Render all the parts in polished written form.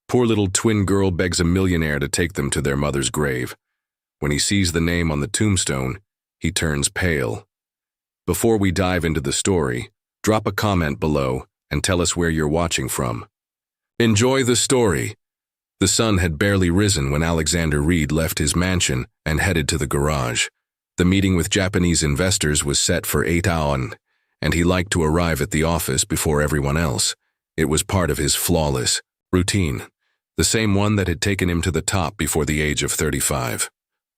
Poor little twin girl begs a millionaire to take them to their mother's grave. When he sees the name on the tombstone, he turns pale. Before we dive into the story, drop a comment below and tell us where you're watching from. Enjoy the story. The sun had barely risen when Alexander Reed left his mansion and headed to the garage. The meeting with Japanese investors was set for 8 hours, and he liked to arrive at the office before everyone else. It was part of his flawless routine, the same one that had taken him to the top before the age of 35.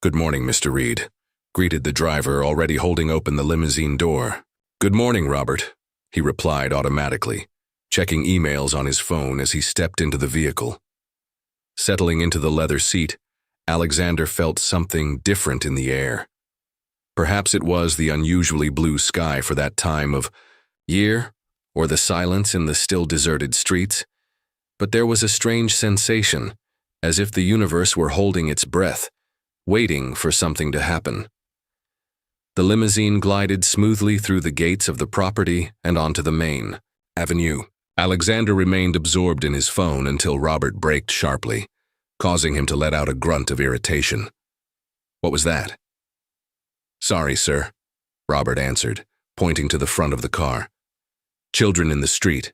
"Good morning, Mr. Reed," greeted the driver, already holding open the limousine door. "Good morning, Robert," he replied automatically, checking emails on his phone as he stepped into the vehicle. Settling into the leather seat, Alexander felt something different in the air. Perhaps it was the unusually blue sky for that time of year, or the silence in the still deserted streets, but there was a strange sensation, as if the universe were holding its breath, waiting for something to happen. The limousine glided smoothly through the gates of the property and onto the main avenue. Alexander remained absorbed in his phone until Robert braked sharply, causing him to let out a grunt of irritation. "What was that?" "Sorry, sir," Robert answered, pointing to the front of the car. "Children in the street."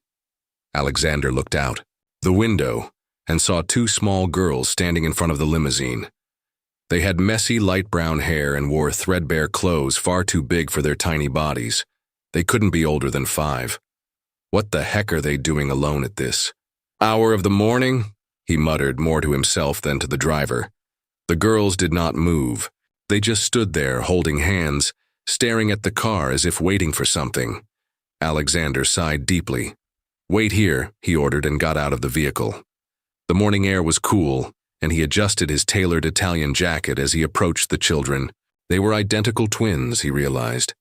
Alexander looked out the window and saw 2 small girls standing in front of the limousine. They had messy light brown hair and wore threadbare clothes far too big for their tiny bodies. They couldn't be older than 5. "What the heck are they doing alone at this hour of the morning?" he muttered, more to himself than to the driver. The girls did not move. They just stood there, holding hands, staring at the car as if waiting for something. Alexander sighed deeply. "Wait here," he ordered, and got out of the vehicle. The morning air was cool, and he adjusted his tailored Italian jacket as he approached the children. They were identical twins, he realized.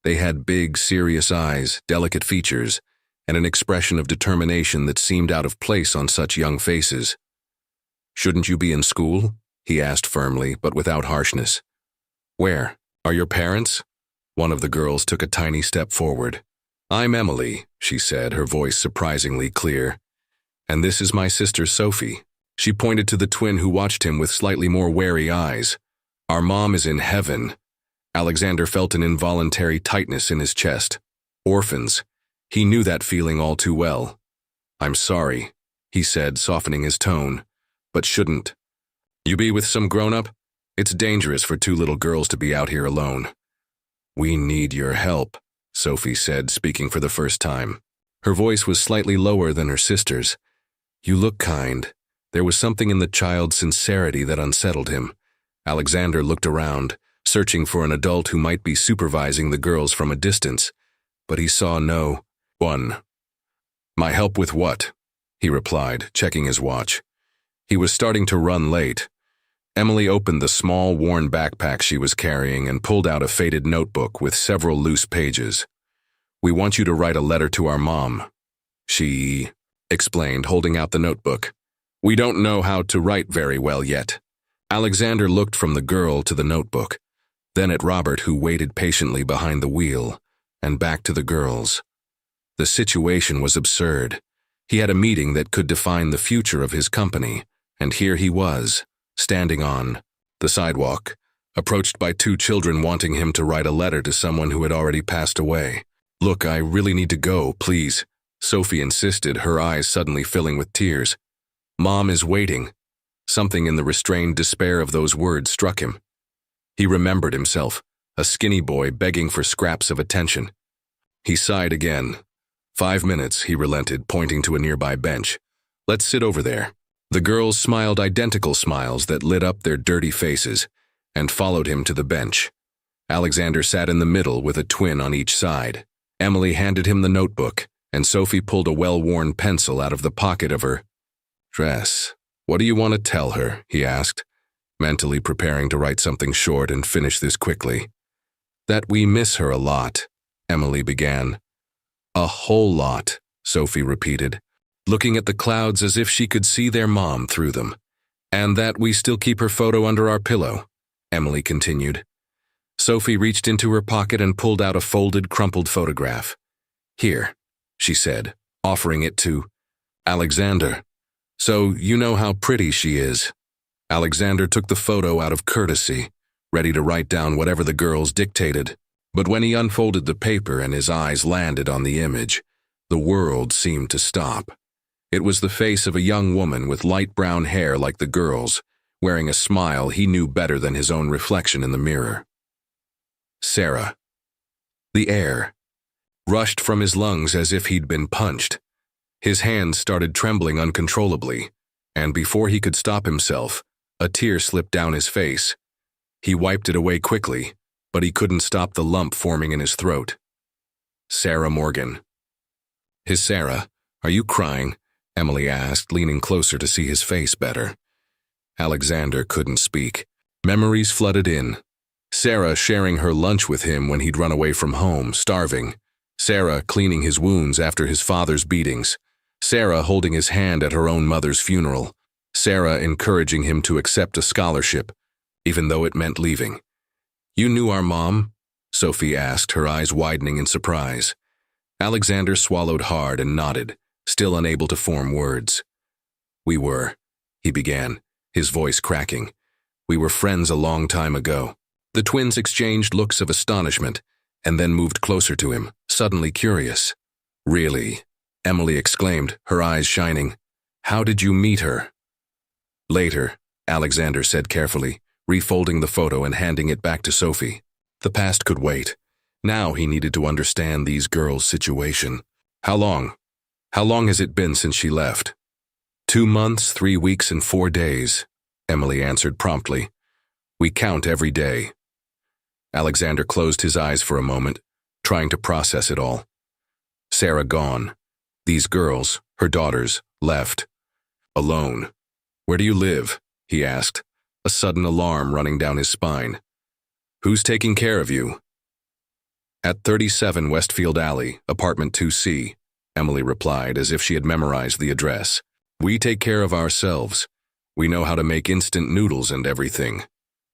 They had big, serious eyes, delicate features, and an expression of determination that seemed out of place on such young faces. "Shouldn't you be in school?" he asked firmly, but without harshness. "Where? Are your parents?" One of the girls took a tiny step forward. "I'm Emily," she said, her voice surprisingly clear. "And this is my sister Sophie." She pointed to the twin who watched him with slightly more wary eyes. "Our mom is in heaven." Alexander felt an involuntary tightness in his chest. Orphans. He knew that feeling all too well. "I'm sorry," he said, softening his tone. "But shouldn't you be with some grown-up? It's dangerous for 2 little girls to be out here alone." "We need your help," Sophie said, speaking for the first time. Her voice was slightly lower than her sister's. "You look kind." There was something in the child's sincerity that unsettled him. Alexander looked around, searching for an adult who might be supervising the girls from a distance, but he saw no one. "My help with what?" he replied, checking his watch. He was starting to run late. Emily opened the small, worn backpack she was carrying and pulled out a faded notebook with several loose pages. "We want you to write a letter to our mom," she explained, holding out the notebook. "We don't know how to write very well yet." Alexander looked from the girl to the notebook, then at Robert, who waited patiently behind the wheel, and back to the girls. The situation was absurd. He had a meeting that could define the future of his company, and here he was, standing on the sidewalk, approached by 2 children wanting him to write a letter to someone who had already passed away. "Look, I really need to go, please," Sophie insisted, her eyes suddenly filling with tears. "Mom is waiting." Something in the restrained despair of those words struck him. He remembered himself, a skinny boy begging for scraps of attention. He sighed again. 5 minutes, he relented, pointing to a nearby bench. "Let's sit over there." The girls smiled identical smiles that lit up their dirty faces, and followed him to the bench. Alexander sat in the middle with a twin on each side. Emily handed him the notebook, and Sophie pulled a well-worn pencil out of the pocket of her dress. "What do you want to tell her?" he asked, mentally preparing to write something short and finish this quickly. "That we miss her a lot," Emily began. "A whole lot," Sophie repeated, looking at the clouds as if she could see their mom through them. "And that we still keep her photo under our pillow," Emily continued. Sophie reached into her pocket and pulled out a folded, crumpled photograph. "Here," she said, offering it to Alexander. So you know how pretty she is. Alexander took the photo out of courtesy, ready to write down whatever the girls dictated. But when he unfolded the paper and his eyes landed on the image, the world seemed to stop. It was the face of a young woman with light brown hair like the girls, wearing a smile he knew better than his own reflection in the mirror. Sarah. The air rushed from his lungs as if he'd been punched. His hands started trembling uncontrollably, and before he could stop himself, a tear slipped down his face. He wiped it away quickly, but he couldn't stop the lump forming in his throat. Sarah Morgan. Is Sarah, are you crying? Emily asked, leaning closer to see his face better. Alexander couldn't speak. Memories flooded in. Sarah sharing her lunch with him when he'd run away from home, starving. Sarah cleaning his wounds after his father's beatings. Sarah holding his hand at her own mother's funeral. Sarah encouraging him to accept a scholarship, even though it meant leaving. You knew our mom? Sophie asked, her eyes widening in surprise. Alexander swallowed hard and nodded, still unable to form words. We were, he began, his voice cracking. We were friends a long time ago. The twins exchanged looks of astonishment, and then moved closer to him, suddenly curious. Really? Emily exclaimed, her eyes shining. How did you meet her? Later, Alexander said carefully, refolding the photo and handing it back to Sophie. The past could wait. Now he needed to understand these girls' situation. How long? How long has it been since she left? 2 months, 3 weeks, and 4 days, Emily answered promptly. We count every day. Alexander closed his eyes for a moment, trying to process it all. Sarah gone. These girls, her daughters, left. Alone. Where do you live? He asked, a sudden alarm running down his spine. Who's taking care of you? At 37 Westfield Alley, apartment 2C, Emily replied as if she had memorized the address. We take care of ourselves. We know how to make instant noodles and everything.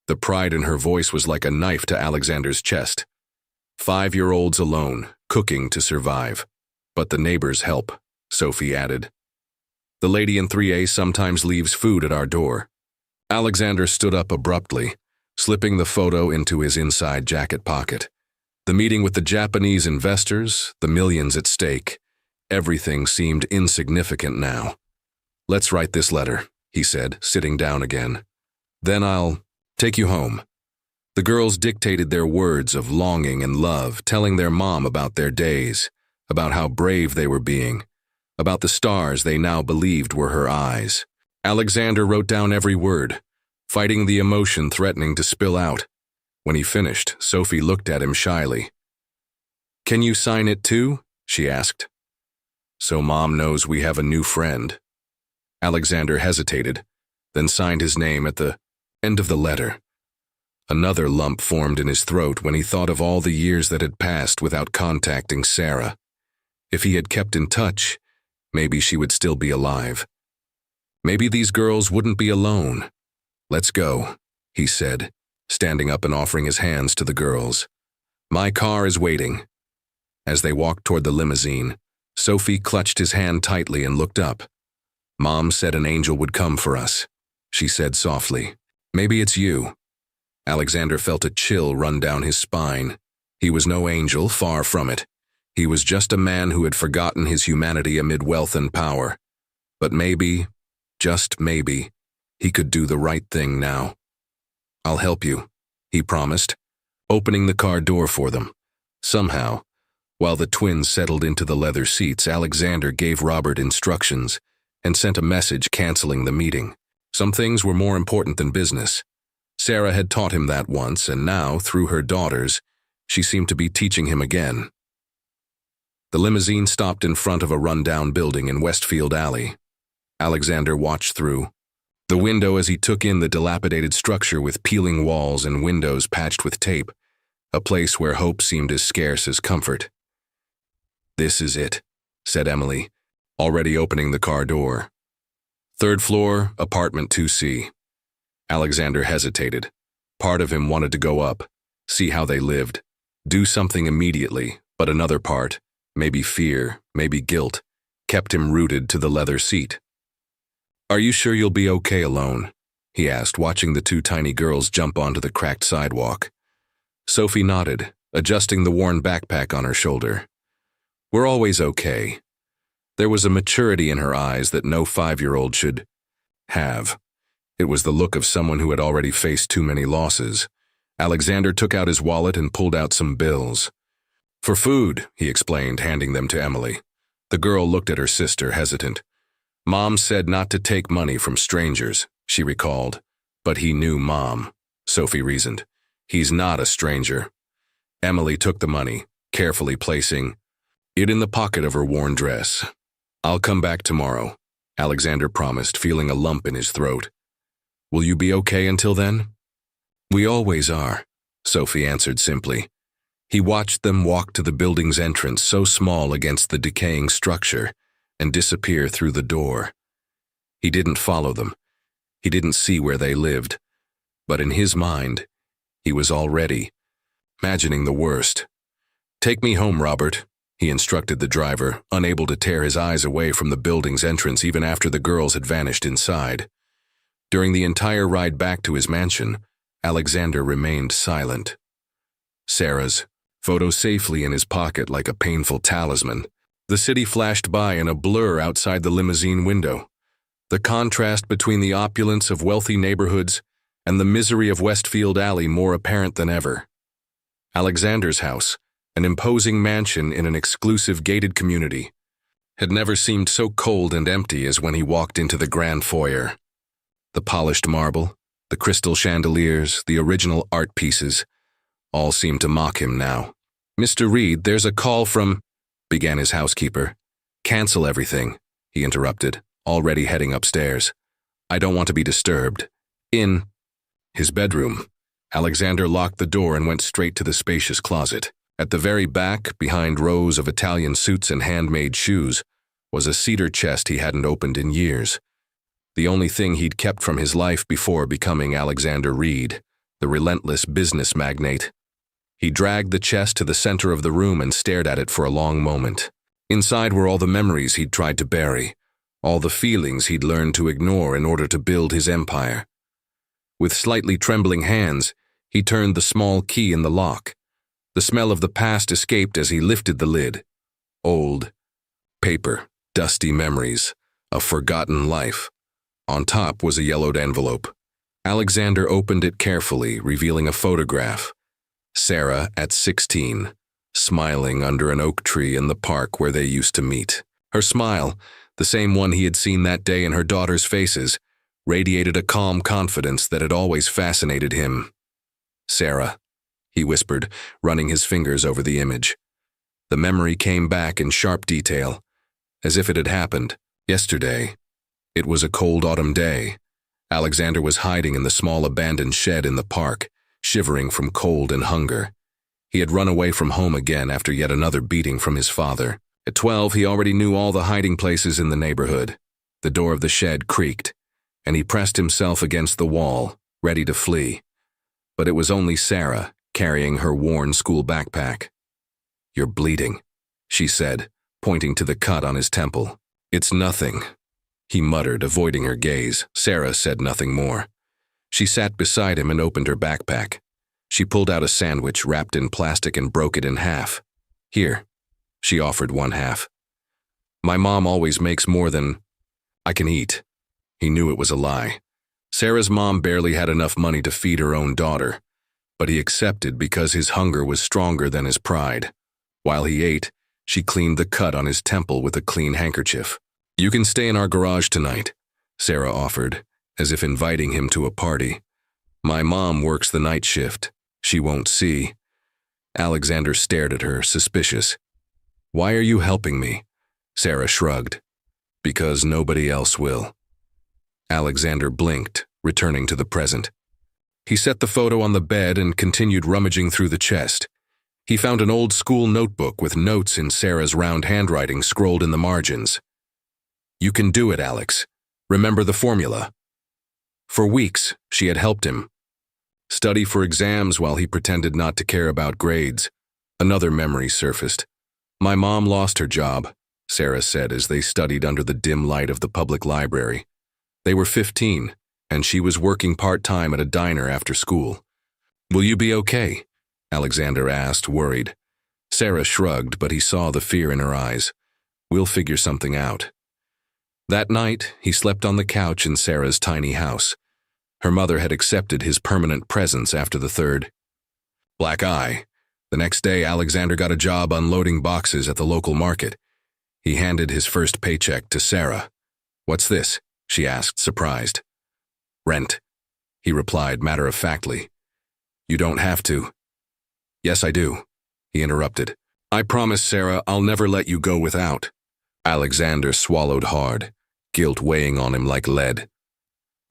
The pride in her voice was like a knife to Alexander's chest. 5-year-olds alone, cooking to survive. But the neighbors help, Sophie added. The lady in 3A sometimes leaves food at our door. Alexander stood up abruptly, slipping the photo into his inside jacket pocket. The meeting with the Japanese investors, the millions at stake, everything seemed insignificant now. Let's write this letter, he said, sitting down again. Then I'll take you home. The girls dictated their words of longing and love, telling their mom about their days, about how brave they were being, about the stars they now believed were her eyes. Alexander wrote down every word, fighting the emotion threatening to spill out. When he finished, Sophie looked at him shyly. Can you sign it too? She asked. So Mom knows we have a new friend. Alexander hesitated, then signed his name at the end of the letter. Another lump formed in his throat when he thought of all the years that had passed without contacting Sarah. If he had kept in touch, maybe she would still be alive. Maybe these girls wouldn't be alone. Let's go, he said, standing up and offering his hands to the girls. My car is waiting. As they walked toward the limousine, Sophie clutched his hand tightly and looked up. Mom said an angel would come for us, she said softly. Maybe it's you. Alexander felt a chill run down his spine. He was no angel, far from it. He was just a man who had forgotten his humanity amid wealth and power. But maybe, just maybe, he could do the right thing now. I'll help you, he promised, opening the car door for them. Somehow, while the twins settled into the leather seats, Alexander gave Robert instructions and sent a message canceling the meeting. Some things were more important than business. Sarah had taught him that once, and now, through her daughters, she seemed to be teaching him again. The limousine stopped in front of a rundown building in Westfield Alley. Alexander watched through the window as he took in the dilapidated structure with peeling walls and windows patched with tape, a place where hope seemed as scarce as comfort. This is it, said Emily, already opening the car door. 3rd floor, apartment 2C. Alexander hesitated. Part of him wanted to go up, see how they lived, do something immediately, but another part, maybe fear, maybe guilt, kept him rooted to the leather seat. Are you sure you'll be okay alone? He asked, watching the two tiny girls jump onto the cracked sidewalk. Sophie nodded, adjusting the worn backpack on her shoulder. We're always okay. There was a maturity in her eyes that no 5-year-old should have. It was the look of someone who had already faced too many losses. Alexander took out his wallet and pulled out some bills. For food, he explained, handing them to Emily. The girl looked at her sister, hesitant. Mom said not to take money from strangers, she recalled. But he knew Mom, Sophie reasoned. He's not a stranger. Emily took the money, carefully placing it in the pocket of her worn dress. I'll come back tomorrow, Alexander promised, feeling a lump in his throat. Will you be okay until then? We always are, Sophie answered simply. He watched them walk to the building's entrance, so small against the decaying structure, and disappear through the door. He didn't follow them. He didn't see where they lived. But in his mind, he was already imagining the worst. Take me home, Robert, he instructed the driver, unable to tear his eyes away from the building's entrance even after the girls had vanished inside. During the entire ride back to his mansion, Alexander remained silent. Sarah's photo safely in his pocket like a painful talisman. The city flashed by in a blur outside the limousine window. The contrast between the opulence of wealthy neighborhoods and the misery of Westfield Alley more apparent than ever. Alexander's house, an imposing mansion in an exclusive gated community, had never seemed so cold and empty as when he walked into the grand foyer. The polished marble, the crystal chandeliers, the original art pieces, all seemed to mock him now. Mr. Reed, there's a call from, began his housekeeper. Cancel everything, he interrupted, already heading upstairs. I don't want to be disturbed. In his bedroom, Alexander locked the door and went straight to the spacious closet. At the very back, behind rows of Italian suits and handmade shoes, was a cedar chest he hadn't opened in years. The only thing he'd kept from his life before becoming Alexander Reed, the relentless business magnate. He dragged the chest to the center of the room and stared at it for a long moment. Inside were all the memories he'd tried to bury, all the feelings he'd learned to ignore in order to build his empire. With slightly trembling hands, he turned the small key in the lock. The smell of the past escaped as he lifted the lid. Old paper, dusty memories, a forgotten life. On top was a yellowed envelope. Alexander opened it carefully, revealing a photograph. Sarah at 16, smiling under an oak tree in the park where they used to meet. Her smile, the same one he had seen that day in her daughter's faces, radiated a calm confidence that had always fascinated him. Sarah, he whispered, running his fingers over the image. The memory came back in sharp detail, as if it had happened yesterday. It was a cold autumn day. Alexander was hiding in the small abandoned shed in the park, shivering from cold and hunger. He had run away from home again after yet another beating from his father. At 12, he already knew all the hiding places in the neighborhood. The door of the shed creaked, and he pressed himself against the wall, ready to flee. But it was only Sarah, carrying her worn school backpack. You're bleeding, she said, pointing to the cut on his temple. It's nothing, he muttered, avoiding her gaze. Sarah said nothing more. She sat beside him and opened her backpack. She pulled out a sandwich wrapped in plastic and broke it in half. Here, she offered one half. My mom always makes more than I can eat. He knew it was a lie. Sarah's mom barely had enough money to feed her own daughter, but he accepted because his hunger was stronger than his pride. While he ate, she cleaned the cut on his temple with a clean handkerchief. You can stay in our garage tonight, Sarah offered, as if inviting him to a party. My mom works the night shift. She won't see. Alexander stared at her, suspicious. Why are you helping me? Sarah shrugged. Because nobody else will. Alexander blinked, returning to the present. He set the photo on the bed and continued rummaging through the chest. He found an old school notebook with notes in Sarah's round handwriting scrolled in the margins. You can do it, Alex. Remember the formula. For weeks, she had helped him. Study for exams while he pretended not to care about grades. Another memory surfaced. My mom lost her job, Sarah said as they studied under the dim light of the public library. They were 15, and she was working part-time at a diner after school. "Will you be okay?" Alexander asked, worried. Sarah shrugged, but he saw the fear in her eyes. "We'll figure something out." That night, he slept on the couch in Sarah's tiny house. Her mother had accepted his permanent presence after the third black eye. The next day, Alexander got a job unloading boxes at the local market. He handed his first paycheck to Sarah. "What's this?" she asked, surprised. "Rent," he replied matter-of-factly. "You don't have to." "Yes, I do," he interrupted. "I promise, Sarah, I'll never let you go without." Alexander swallowed hard, guilt weighing on him like lead.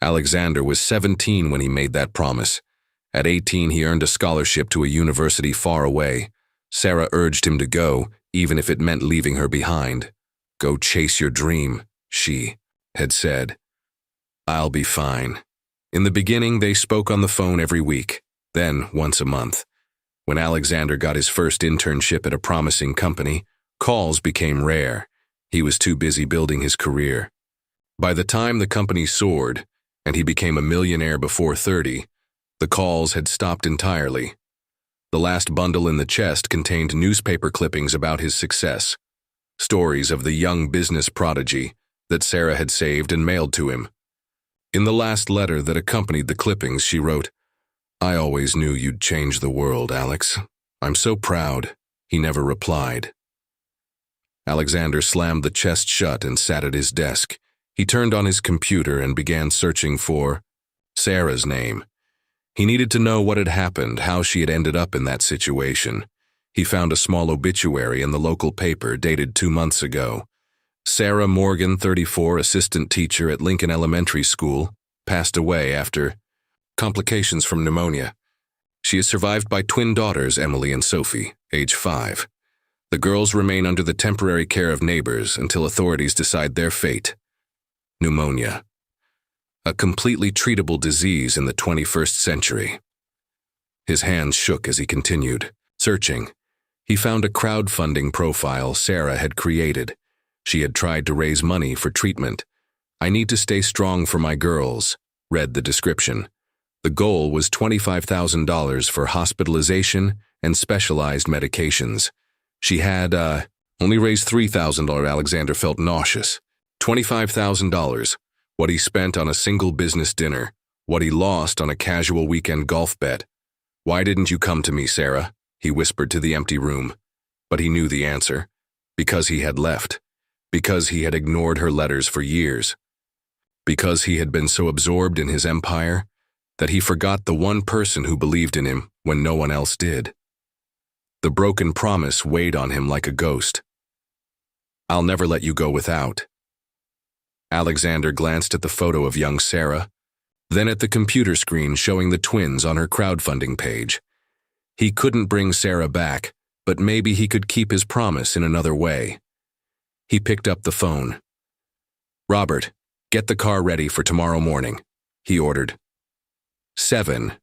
Alexander was 17 when he made that promise. At 18, he earned a scholarship to a university far away. Sarah urged him to go, even if it meant leaving her behind. "Go chase your dream," she had said. "I'll be fine." In the beginning, they spoke on the phone every week, then once a month. When Alexander got his first internship at a promising company, calls became rare. He was too busy building his career. By the time the company soared, and he became a millionaire before 30, the calls had stopped entirely. The last bundle in the chest contained newspaper clippings about his success, stories of the young business prodigy that Sarah had saved and mailed to him. In the last letter that accompanied the clippings, she wrote, "I always knew you'd change the world, Alex. I'm so proud." He never replied. Alexander slammed the chest shut and sat at his desk. He turned on his computer and began searching for Sarah's name. He needed to know what had happened, how she had ended up in that situation. He found a small obituary in the local paper dated 2 months ago. Sarah Morgan, 34, assistant teacher at Lincoln Elementary School, passed away after complications from pneumonia. She is survived by twin daughters, Emily and Sophie, age 5. The girls remain under the temporary care of neighbors until authorities decide their fate. Pneumonia. A completely treatable disease in the 21st century. His hands shook as he continued. Searching, he found a crowdfunding profile Sarah had created. She had tried to raise money for treatment. "I need to stay strong for my girls," read the description. The goal was $25,000 for hospitalization and specialized medications. She had, only raised $3,000. Alexander felt nauseous. $25,000. What he spent on a single business dinner. What he lost on a casual weekend golf bet. "Why didn't you come to me, Sarah?" he whispered to the empty room. But he knew the answer. Because he had left. Because he had ignored her letters for years. Because he had been so absorbed in his empire that he forgot the one person who believed in him when no one else did. The broken promise weighed on him like a ghost. "I'll never let you go without." Alexander glanced at the photo of young Sarah, then at the computer screen showing the twins on her crowdfunding page. He couldn't bring Sarah back, but maybe he could keep his promise in another way. He picked up the phone. "Robert, get the car ready for tomorrow morning," he ordered. 7.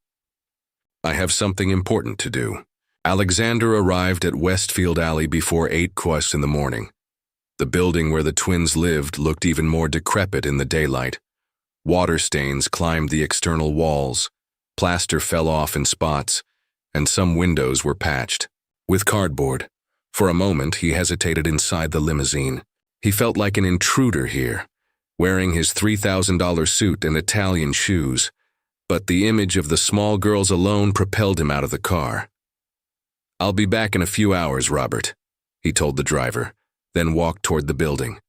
"I have something important to do." Alexander arrived at Westfield Alley before 8 in the morning. The building where the twins lived looked even more decrepit in the daylight. Water stains climbed the external walls, plaster fell off in spots, and some windows were patched with cardboard. For a moment, he hesitated inside the limousine. He felt like an intruder here, wearing his $3,000 suit and Italian shoes, but the image of the small girls alone propelled him out of the car. "I'll be back in a few hours, Robert," he told the driver, then walked toward the building.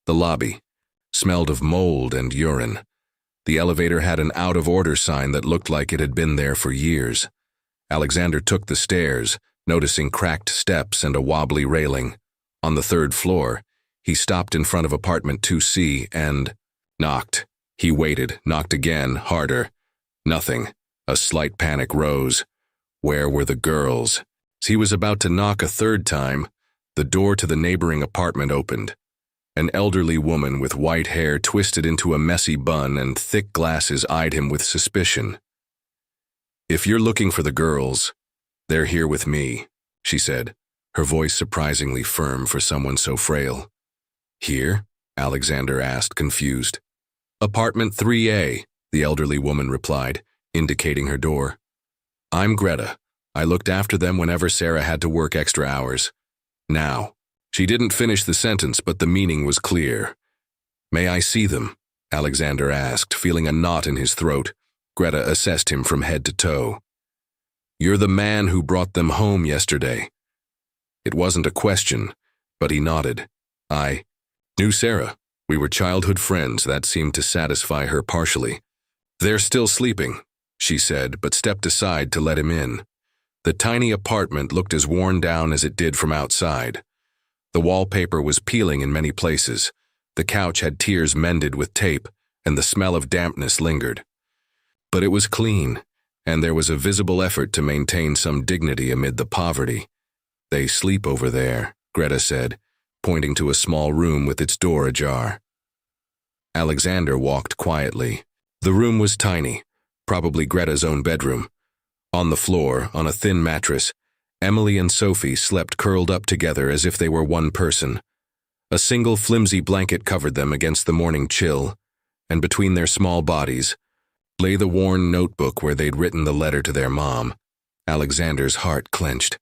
The lobby smelled of mold and urine. The elevator had an out-of-order sign that looked like it had been there for years. Alexander took the stairs, noticing cracked steps and a wobbly railing. On the 3rd floor, he stopped in front of apartment 2C and knocked. He waited, knocked again, harder. Nothing. A slight panic rose. Where were the girls? As he was about to knock a 3rd time, the door to the neighboring apartment opened. An elderly woman with white hair twisted into a messy bun and thick glasses eyed him with suspicion. "If you're looking for the girls, they're here with me," she said, her voice surprisingly firm for someone so frail. "Here?" Alexander asked, confused. Apartment 3A, the elderly woman replied, indicating her door. I'm Greta. I looked after them whenever Sarah had to work extra hours. Now. She didn't finish the sentence, but the meaning was clear. May I see them? Alexander asked, feeling a knot in his throat. Greta assessed him from head to toe. You're the man who brought them home yesterday. It wasn't a question, but he nodded. I knew Sarah. We were childhood friends. That seemed to satisfy her partially. They're still sleeping, she said, but stepped aside to let him in. The tiny apartment looked as worn down as it did from outside. The wallpaper was peeling in many places. The couch had tears mended with tape, and the smell of dampness lingered. But it was clean, and there was a visible effort to maintain some dignity amid the poverty. They sleep over there, Greta said, pointing to a small room with its door ajar. Alexander walked quietly. The room was tiny, probably Greta's own bedroom. On the floor, on a thin mattress, Emily and Sophie slept curled up together as if they were one person. A single flimsy blanket covered them against the morning chill, and between their small bodies lay the worn notebook where they'd written the letter to their mom. Alexander's heart clenched.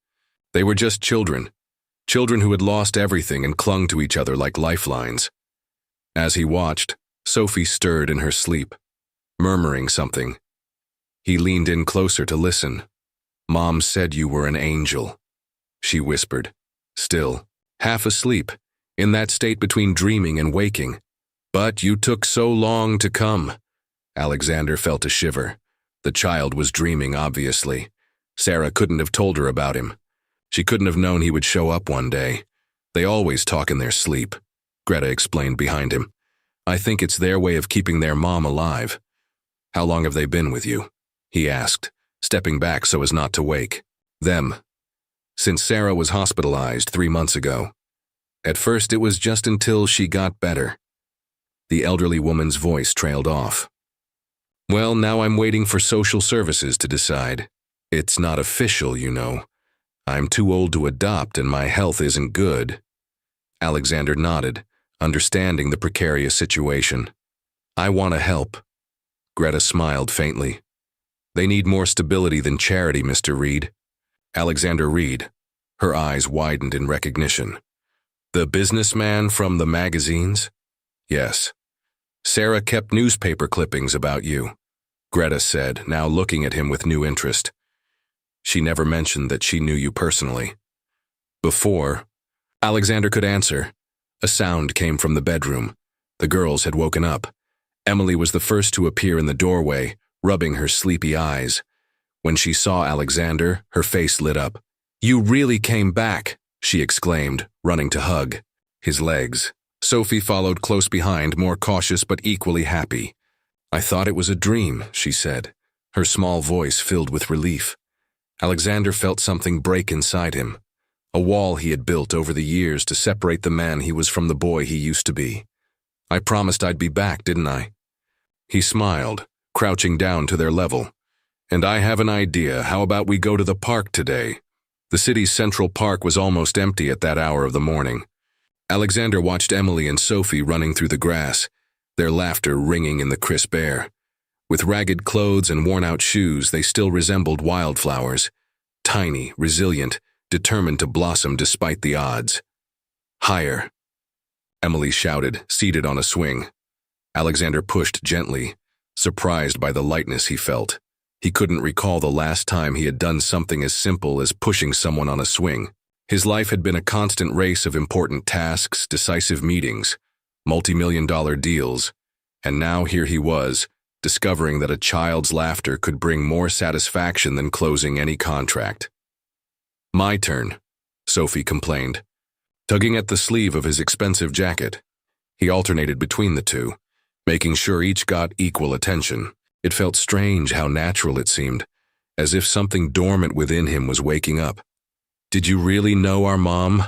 They were just children who had lost everything and clung to each other like lifelines. As he watched, Sophie stirred in her sleep, murmuring something. He leaned in closer to listen. Mom said you were an angel, she whispered, still, half asleep, in that state between dreaming and waking. But you took so long to come. Alexander felt a shiver. The child was dreaming, obviously. Sarah couldn't have told her about him. She couldn't have known he would show up one day. They always talk in their sleep, Greta explained behind him. I think it's their way of keeping their mom alive. How long have they been with you? He asked, stepping back so as not to wake. Them. Since Sarah was hospitalized 3 months ago. At first it was just until she got better. The elderly woman's voice trailed off. Well, now I'm waiting for social services to decide. It's not official, you know. I'm too old to adopt and my health isn't good. Alexander nodded, understanding the precarious situation. I want to help. Greta smiled faintly. They need more stability than charity, Mr. Reed. Alexander Reed. Her eyes widened in recognition. The businessman from the magazines? Yes. Sarah kept newspaper clippings about you, Greta said, now looking at him with new interest. She never mentioned that she knew you personally. Before Alexander could answer, a sound came from the bedroom. The girls had woken up. Emily was the first to appear in the doorway, rubbing her sleepy eyes. When she saw Alexander, her face lit up. You really came back, she exclaimed, running to hug his legs. Sophie followed close behind, more cautious but equally happy. I thought it was a dream, she said, her small voice filled with relief. Alexander felt something break inside him, a wall he had built over the years to separate the man he was from the boy he used to be. I promised I'd be back, didn't I? He smiled, crouching down to their level. And I have an idea. How about we go to the park today? The city's Central Park was almost empty at that hour of the morning. Alexander watched Emily and Sophie running through the grass, their laughter ringing in the crisp air. With ragged clothes and worn-out shoes, they still resembled wildflowers, tiny, resilient, determined to blossom despite the odds. Higher, Emily shouted, seated on a swing. Alexander pushed gently, surprised by the lightness he felt. He couldn't recall the last time he had done something as simple as pushing someone on a swing. His life had been a constant race of important tasks, decisive meetings, multi-million-dollar deals, and now here he was, discovering that a child's laughter could bring more satisfaction than closing any contract. My turn, Sophie complained, tugging at the sleeve of his expensive jacket. He alternated between the two, making sure each got equal attention. It felt strange how natural it seemed, as if something dormant within him was waking up. Did you really know our mom?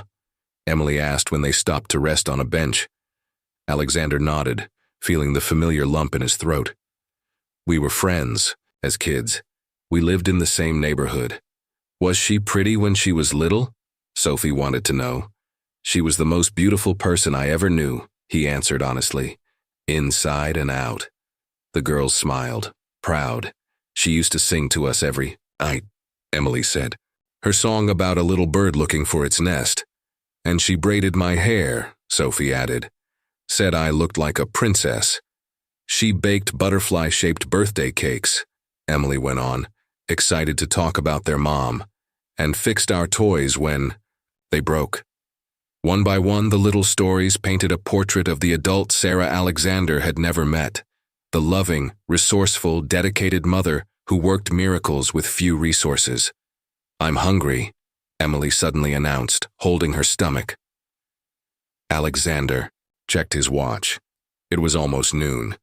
Emily asked when they stopped to rest on a bench. Alexander nodded, feeling the familiar lump in his throat. We were friends, as kids. We lived in the same neighborhood. Was she pretty when she was little? Sophie wanted to know. She was the most beautiful person I ever knew, he answered honestly. inside and out. The girls smiled, proud. She used to sing to us every night, Emily said. Her song about a little bird looking for its nest. And she braided my hair, Sophie added. Said I looked like a princess. She baked butterfly-shaped birthday cakes, Emily went on, excited to talk about their mom, and fixed our toys when they broke. One by one, the little stories painted a portrait of the adult Sarah Alexander had never met, the loving, resourceful, dedicated mother who worked miracles with few resources. I'm hungry, Emily suddenly announced, holding her stomach. Alexander checked his watch. It was almost noon.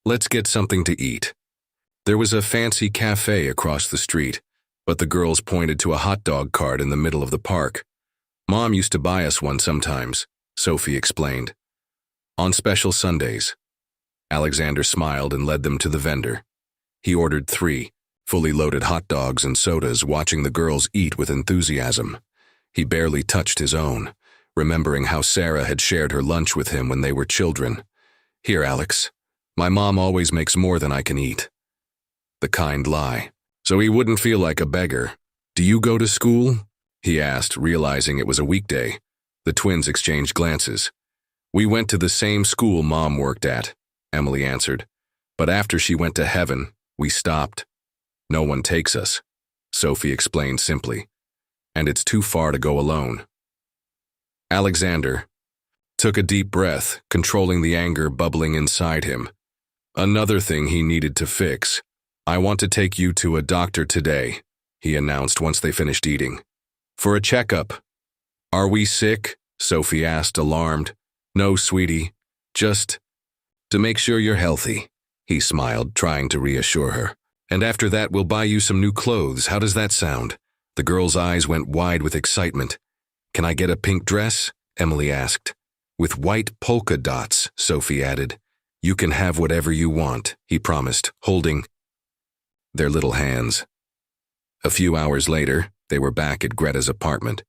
Let's get something to eat. There was a fancy cafe across the street, but the girls pointed to a hot dog cart in the middle of the park. Mom used to buy us one sometimes, Sophie explained. On special Sundays. Alexander smiled and led them to the vendor. He ordered 3 fully loaded hot dogs and sodas, watching the girls eat with enthusiasm. He barely touched his own, remembering how Sarah had shared her lunch with him when they were children. Here, Alex. My mom always makes more than I can eat. The kind lie. So he wouldn't feel like a beggar. Do you go to school? He asked, realizing it was a weekday. The twins exchanged glances. We went to the same school Mom worked at, Emily answered. But after she went to heaven, we stopped. No one takes us, Sophie explained simply. And it's too far to go alone. Alexander took a deep breath, controlling the anger bubbling inside him. Another thing he needed to fix. I want to take you to a doctor today, he announced once they finished eating. For a checkup. Are we sick? Sophie asked, alarmed. No, sweetie. Just to make sure you're healthy, he smiled, trying to reassure her. And after that, we'll buy you some new clothes. How does that sound? The girl's eyes went wide with excitement. Can I get a pink dress? Emily asked. With white polka dots, Sophie added. You can have whatever you want, he promised, holding their little hands. A few hours later, they were back at Greta's apartment.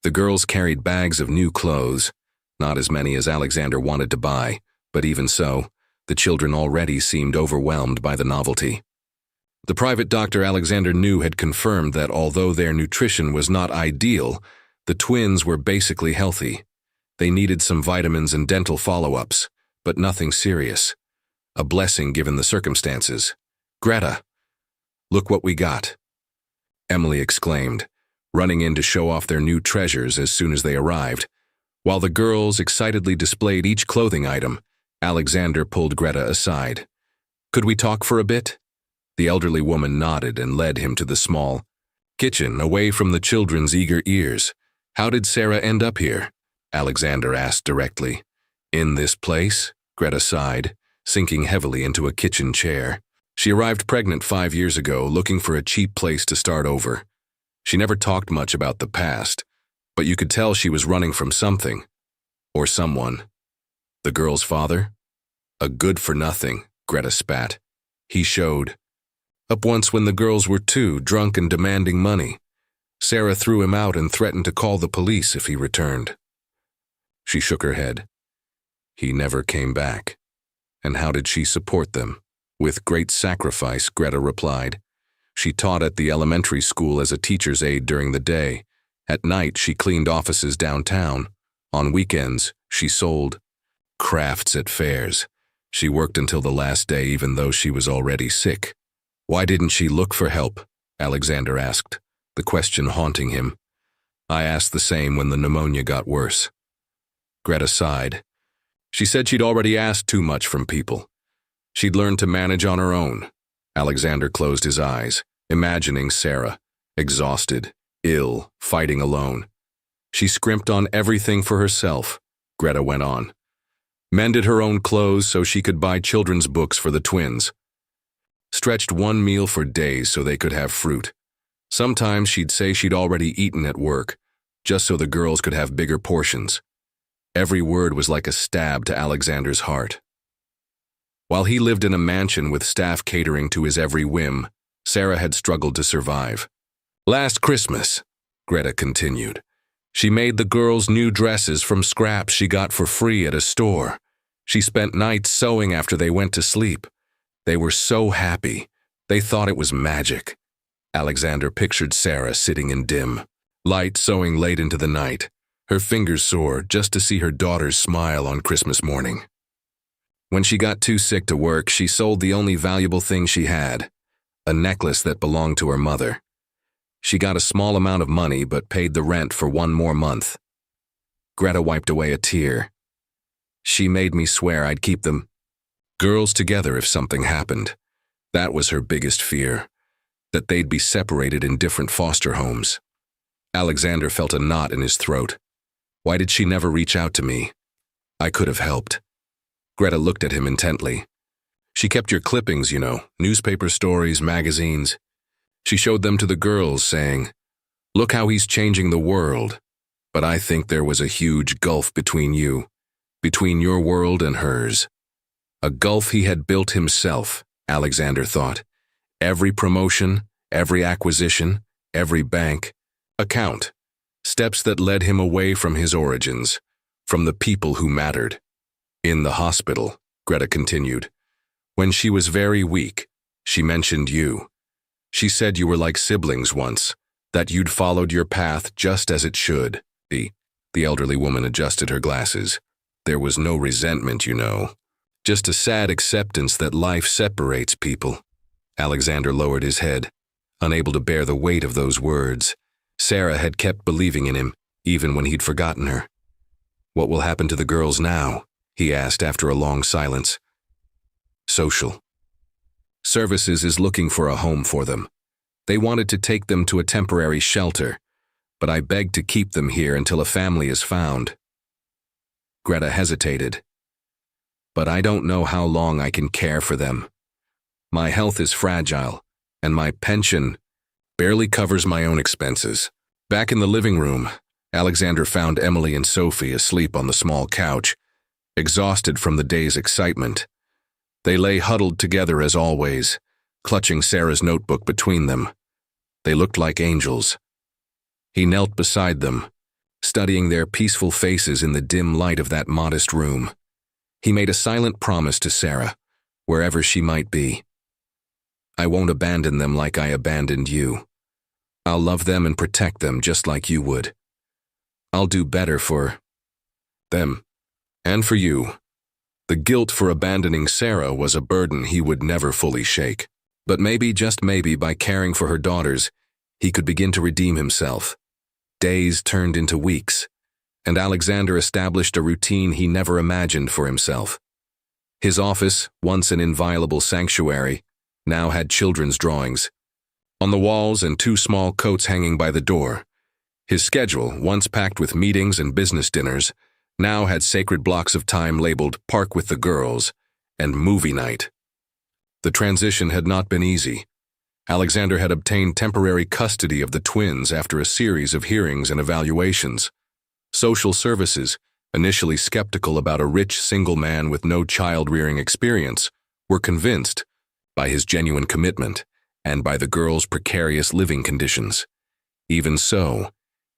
The girls carried bags of new clothes, not as many as Alexander wanted to buy, but even so, the children already seemed overwhelmed by the novelty. The private doctor Alexander knew had confirmed that although their nutrition was not ideal, the twins were basically healthy. They needed some vitamins and dental follow-ups, but nothing serious. A blessing given the circumstances. Greta, look what we got, Emily exclaimed, running in to show off their new treasures as soon as they arrived. While the girls excitedly displayed each clothing item, Alexander pulled Greta aside. Could we talk for a bit? The elderly woman nodded and led him to the small kitchen, away from the children's eager ears. How did Sarah end up here? Alexander asked directly. In this place? Greta sighed, sinking heavily into a kitchen chair. She arrived pregnant 5 years ago, looking for a cheap place to start over. She never talked much about the past, but you could tell she was running from something. Or someone. The girl's father? A good-for-nothing, Greta spat. He showed up once when the girls were 2, drunk and demanding money. Sarah threw him out and threatened to call the police if he returned. She shook her head. He never came back. And how did she support them? With great sacrifice, Greta replied. She taught at the elementary school as a teacher's aide during the day. At night, she cleaned offices downtown. On weekends, she sold crafts at fairs. She worked until the last day even though she was already sick. Why didn't she look for help? Alexander asked, the question haunting him. I asked the same when the pneumonia got worse. Greta sighed. She said she'd already asked too much from people. She'd learned to manage on her own. Alexander closed his eyes, imagining Sarah, exhausted, ill, fighting alone. She scrimped on everything for herself, Greta went on. Mended her own clothes so she could buy children's books for the twins. Stretched one meal for days so they could have fruit. Sometimes she'd say she'd already eaten at work, just so the girls could have bigger portions. Every word was like a stab to Alexander's heart. While he lived in a mansion with staff catering to his every whim, Sarah had struggled to survive. Last Christmas, Greta continued, she made the girls new dresses from scraps she got for free at a store. She spent nights sewing after they went to sleep. They were so happy. They thought it was magic. Alexander pictured Sarah sitting in dim light, sewing late into the night, her fingers sore just to see her daughter's smile on Christmas morning. When she got too sick to work, she sold the only valuable thing she had, a necklace that belonged to her mother. She got a small amount of money but paid the rent for one more month. Greta wiped away a tear. She made me swear I'd keep them girls together if something happened. That was her biggest fear, that they'd be separated in different foster homes. Alexander felt a knot in his throat. Why did she never reach out to me? I could have helped. Greta looked at him intently. She kept your clippings, newspaper stories, magazines. She showed them to the girls, saying, "Look how he's changing the world." But I think there was a huge gulf between you, between your world and hers. A gulf he had built himself, Alexander thought. Every promotion, every acquisition, every bank account. Steps that led him away from his origins, from the people who mattered. In the hospital, Greta continued, when she was very weak, she mentioned you. She said you were like siblings once, that you'd followed your path just as it should. The elderly woman adjusted her glasses. There was no resentment, just a sad acceptance that life separates people. Alexander lowered his head, unable to bear the weight of those words. Sarah had kept believing in him, even when he'd forgotten her. What will happen to the girls now? He asked after a long silence. Social Services is looking for a home for them. They wanted to take them to a temporary shelter, but I begged to keep them here until a family is found. Greta hesitated. But I don't know how long I can care for them. My health is fragile, and my pension barely covers my own expenses. Back in the living room, Alexander found Emily and Sophie asleep on the small couch, exhausted from the day's excitement. They lay huddled together as always, clutching Sarah's notebook between them. They looked like angels. He knelt beside them, studying their peaceful faces in the dim light of that modest room. He made a silent promise to Sarah, wherever she might be. I won't abandon them like I abandoned you. I'll love them and protect them just like you would. I'll do better for them and for you. The guilt for abandoning Sarah was a burden he would never fully shake. But maybe, just maybe, by caring for her daughters, he could begin to redeem himself. Days turned into weeks, and Alexander established a routine he never imagined for himself. His office, once an inviolable sanctuary, now had children's drawings on the walls and 2 small coats hanging by the door. His schedule, once packed with meetings and business dinners, now had sacred blocks of time labeled Park with the Girls and Movie Night. The transition had not been easy. Alexander had obtained temporary custody of the twins after a series of hearings and evaluations. Social services, initially skeptical about a rich single man with no child-rearing experience, were convinced by his genuine commitment and by the girls' precarious living conditions. Even so,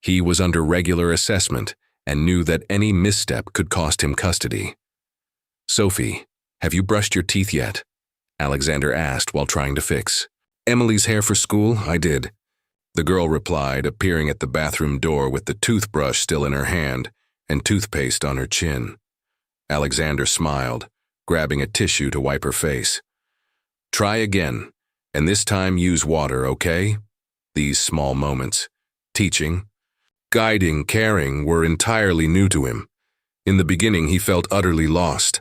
he was under regular assessment and knew that any misstep could cost him custody. "Sophie, have you brushed your teeth yet?" Alexander asked while trying to fix Emily's hair for school. "I did," the girl replied, appearing at the bathroom door with the toothbrush still in her hand and toothpaste on her chin. Alexander smiled, grabbing a tissue to wipe her face. "Try again, and this time use water, okay?" These small moments, teaching, guiding, caring, were entirely new to him. In the beginning, he felt utterly lost.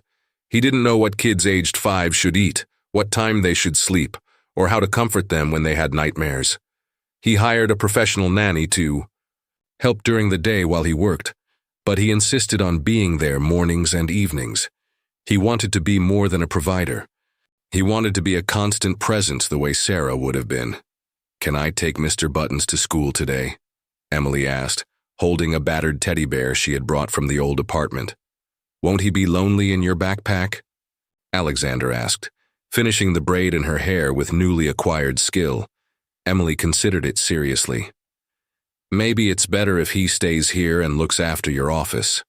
He didn't know what kids aged 5 should eat, what time they should sleep, or how to comfort them when they had nightmares. He hired a professional nanny to help during the day while he worked, but he insisted on being there mornings and evenings. He wanted to be more than a provider. He wanted to be a constant presence the way Sarah would have been. "Can I take Mr. Buttons to school today?" Emily asked, holding a battered teddy bear she had brought from the old apartment. "Won't he be lonely in your backpack?" Alexander asked, finishing the braid in her hair with newly acquired skill. Emily considered it seriously. "Maybe it's better if he stays here and looks after your office."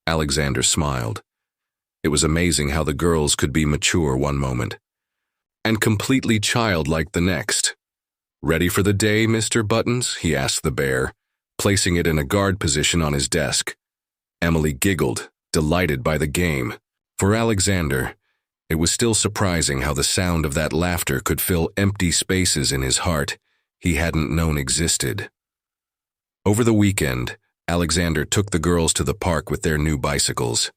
Alexander smiled. It was amazing how the girls could be mature one moment and completely childlike the next. "Ready for the day, Mr. Buttons?" he asked the bear, placing it in a guard position on his desk. Emily giggled, delighted by the game. For Alexander, it was still surprising how the sound of that laughter could fill empty spaces in his heart he hadn't known existed. Over the weekend, Alexander took the girls to the park with their new bicycles.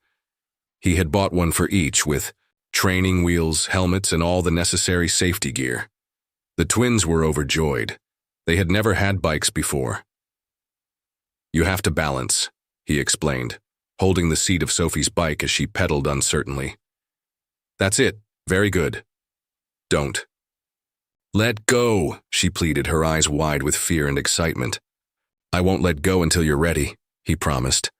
He had bought one for each with training wheels, helmets, and all the necessary safety gear. The twins were overjoyed. They had never had bikes before. "You have to balance," he explained, holding the seat of Sophie's bike as she pedaled uncertainly. "That's it. Very good. Don't." "Let go," she pleaded, her eyes wide with fear and excitement. "I won't let go until you're ready," he promised.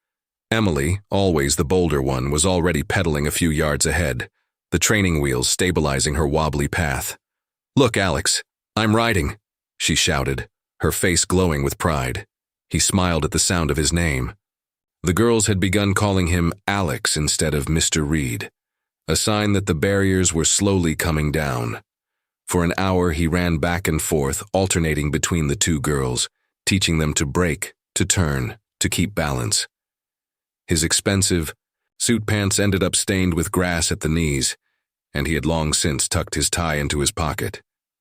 Emily, always the bolder one, was already pedaling a few yards ahead, the training wheels stabilizing her wobbly path. "Look, Alex, I'm riding," she shouted, her face glowing with pride. He smiled at the sound of his name. The girls had begun calling him Alex instead of Mr. Reed, a sign that the barriers were slowly coming down. For an hour he ran back and forth, alternating between the two girls, teaching them to brake, to turn, to keep balance. His expensive suit pants ended up stained with grass at the knees, and he had long since tucked his tie into his pocket.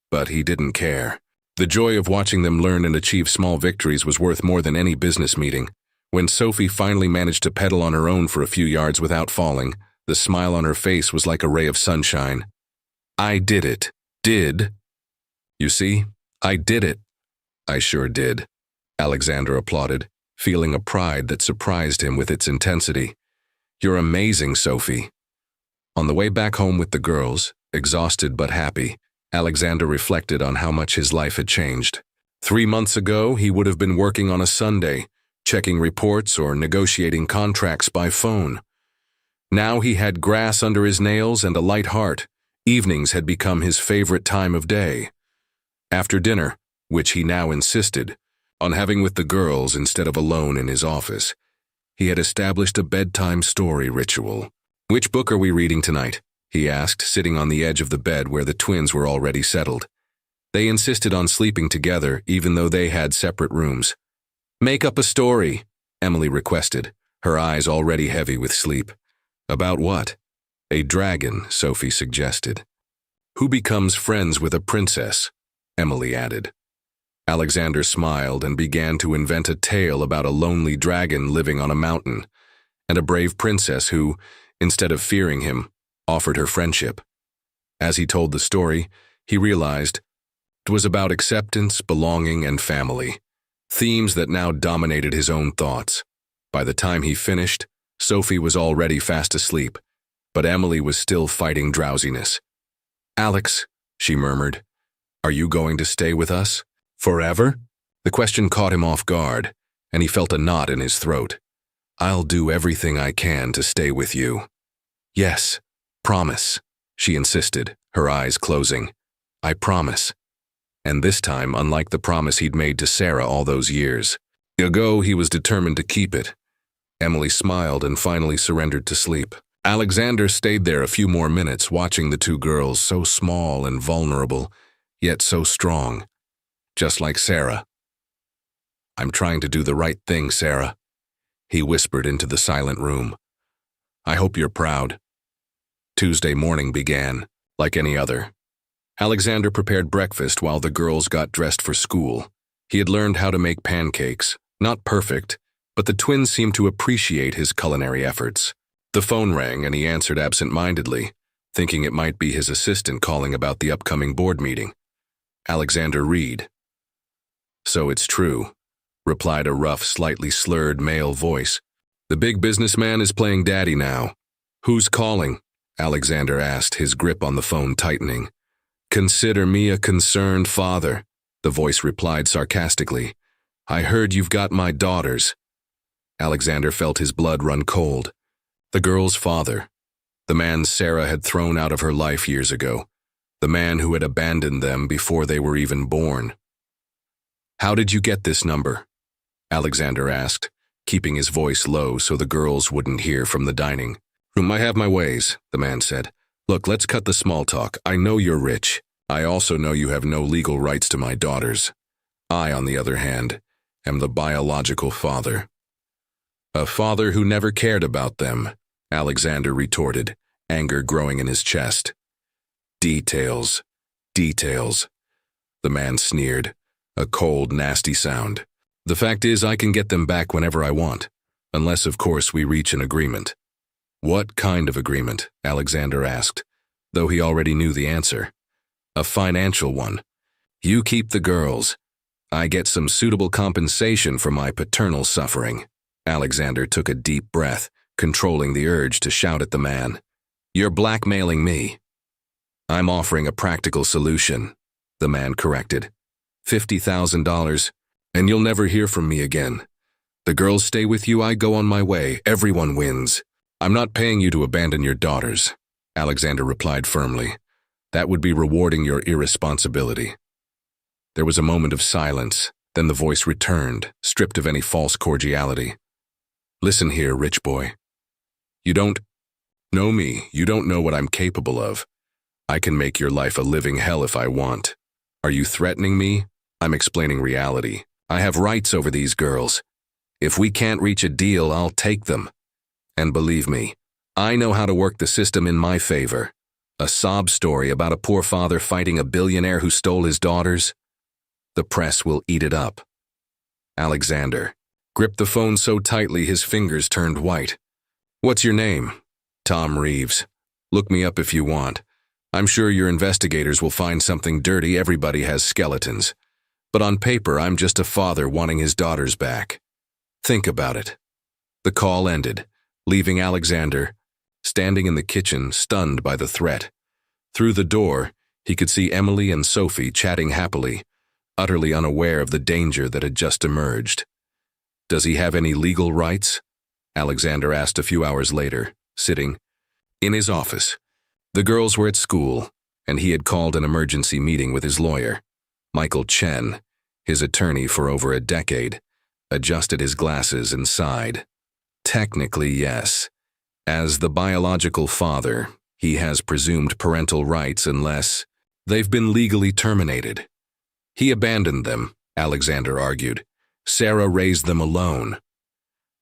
But he didn't care. The joy of watching them learn and achieve small victories was worth more than any business meeting. When Sophie finally managed to pedal on her own for a few yards without falling, the smile on her face was like a ray of sunshine. "I did it. Did. You see, I did it." "I sure did," Alexander applauded, feeling a pride that surprised him with its intensity. "You're amazing, Sophie." On the way back home with the girls, exhausted but happy, Alexander reflected on how much his life had changed. 3 months ago, he would have been working on a Sunday, checking reports or negotiating contracts by phone. Now he had grass under his nails and a light heart. Evenings had become his favorite time of day. After dinner, which he now insisted on having with the girls instead of alone in his office, he had established a bedtime story ritual. "Which book are we reading tonight?" he asked, sitting on the edge of the bed where the twins were already settled. They insisted on sleeping together, even though they had separate rooms. "Make up a story," Emily requested, her eyes already heavy with sleep. "About what?" "A dragon," Sophie suggested. "Who becomes friends with a princess," Emily added. Alexander smiled and began to invent a tale about a lonely dragon living on a mountain, and a brave princess who, instead of fearing him, offered her friendship. As he told the story, he realized it was about acceptance, belonging, and family, themes that now dominated his own thoughts. By the time he finished, Sophie was already fast asleep, but Emily was still fighting drowsiness. "Alex," she murmured, "are you going to stay with us? Forever?" The question caught him off guard, and he felt a knot in his throat. "I'll do everything I can to stay with you." "Yes, promise," she insisted, her eyes closing. "I promise." And this time, unlike the promise he'd made to Sarah all those years ago, he was determined to keep it. Emily smiled and finally surrendered to sleep. Alexander stayed there a few more minutes, watching the two girls, so small and vulnerable, yet so strong. Just like Sarah. "I'm trying to do the right thing, Sarah," he whispered into the silent room. "I hope you're proud." Tuesday morning began, like any other. Alexander prepared breakfast while the girls got dressed for school. He had learned how to make pancakes, not perfect, but the twins seemed to appreciate his culinary efforts. The phone rang and he answered absent-mindedly, thinking it might be his assistant calling about the upcoming board meeting. Alexander Reed. "So it's true," replied a rough, slightly slurred male voice. "The big businessman is playing daddy now." "Who's calling?" Alexander asked, his grip on the phone tightening. "Consider me a concerned father," the voice replied sarcastically. "I heard you've got my daughters." Alexander felt his blood run cold. The girl's father, the man Sarah had thrown out of her life years ago, the man who had abandoned them before they were even born. "How did you get this number?" Alexander asked, keeping his voice low so the girls wouldn't hear from the dining. I have my ways, the man said. Look, let's cut the small talk. I know you're rich. I also know you have no legal rights to my daughters. I, on the other hand, am the biological father. A father who never cared about them, Alexander retorted, anger growing in his chest. Details. Details. The man sneered, a cold, nasty sound. The fact is, I can get them back whenever I want, unless, of course, we reach an agreement. What kind of agreement? Alexander asked, though he already knew the answer. A financial one. You keep the girls. I get some suitable compensation for my paternal suffering. Alexander took a deep breath, controlling the urge to shout at the man. You're blackmailing me. I'm offering a practical solution, the man corrected. $50,000, and you'll never hear from me again. The girls stay with you, I go on my way, everyone wins. I'm not paying you to abandon your daughters, Alexander replied firmly. That would be rewarding your irresponsibility. There was a moment of silence, then the voice returned, stripped of any false cordiality. Listen here, rich boy. You don't know me, you don't know what I'm capable of. I can make your life a living hell if I want. Are you threatening me? I'm explaining reality. I have rights over these girls. If we can't reach a deal, I'll take them. And believe me, I know how to work the system in my favor. A sob story about a poor father fighting a billionaire who stole his daughters? The press will eat it up. Alexander gripped the phone so tightly his fingers turned white. What's your name? Tom Reeves. Look me up if you want. I'm sure your investigators will find something dirty. Everybody has skeletons. But on paper, I'm just a father wanting his daughters back. Think about it. The call ended, leaving Alexander standing in the kitchen, stunned by the threat. Through the door, he could see Emily and Sophie chatting happily, utterly unaware of the danger that had just emerged. Does he have any legal rights? Alexander asked a few hours later, sitting in his office. The girls were at school, and he had called an emergency meeting with his lawyer. Michael Chen, his attorney for over a decade, adjusted his glasses and sighed. Technically, yes. As the biological father, he has presumed parental rights unless they've been legally terminated. He abandoned them, Alexander argued. Sarah raised them alone.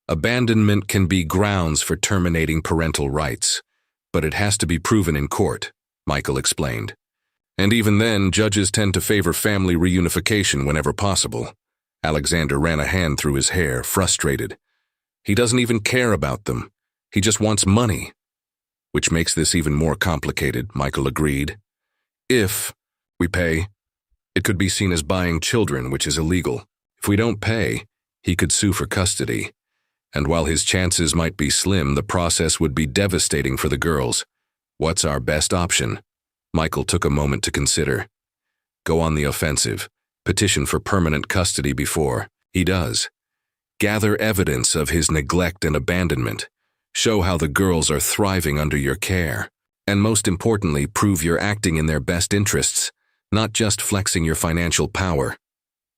Abandonment can be grounds for terminating parental rights, but it has to be proven in court, Michael explained. And even then, judges tend to favor family reunification whenever possible. Alexander ran a hand through his hair, frustrated. He doesn't even care about them. He just wants money. Which makes this even more complicated, Michael agreed. If we pay, it could be seen as buying children, which is illegal. If we don't pay, he could sue for custody. And while his chances might be slim, the process would be devastating for the girls. What's our best option? Michael took a moment to consider. Go on the offensive. Petition for permanent custody before he does. Gather evidence of his neglect and abandonment. Show how the girls are thriving under your care. And most importantly, prove you're acting in their best interests, not just flexing your financial power.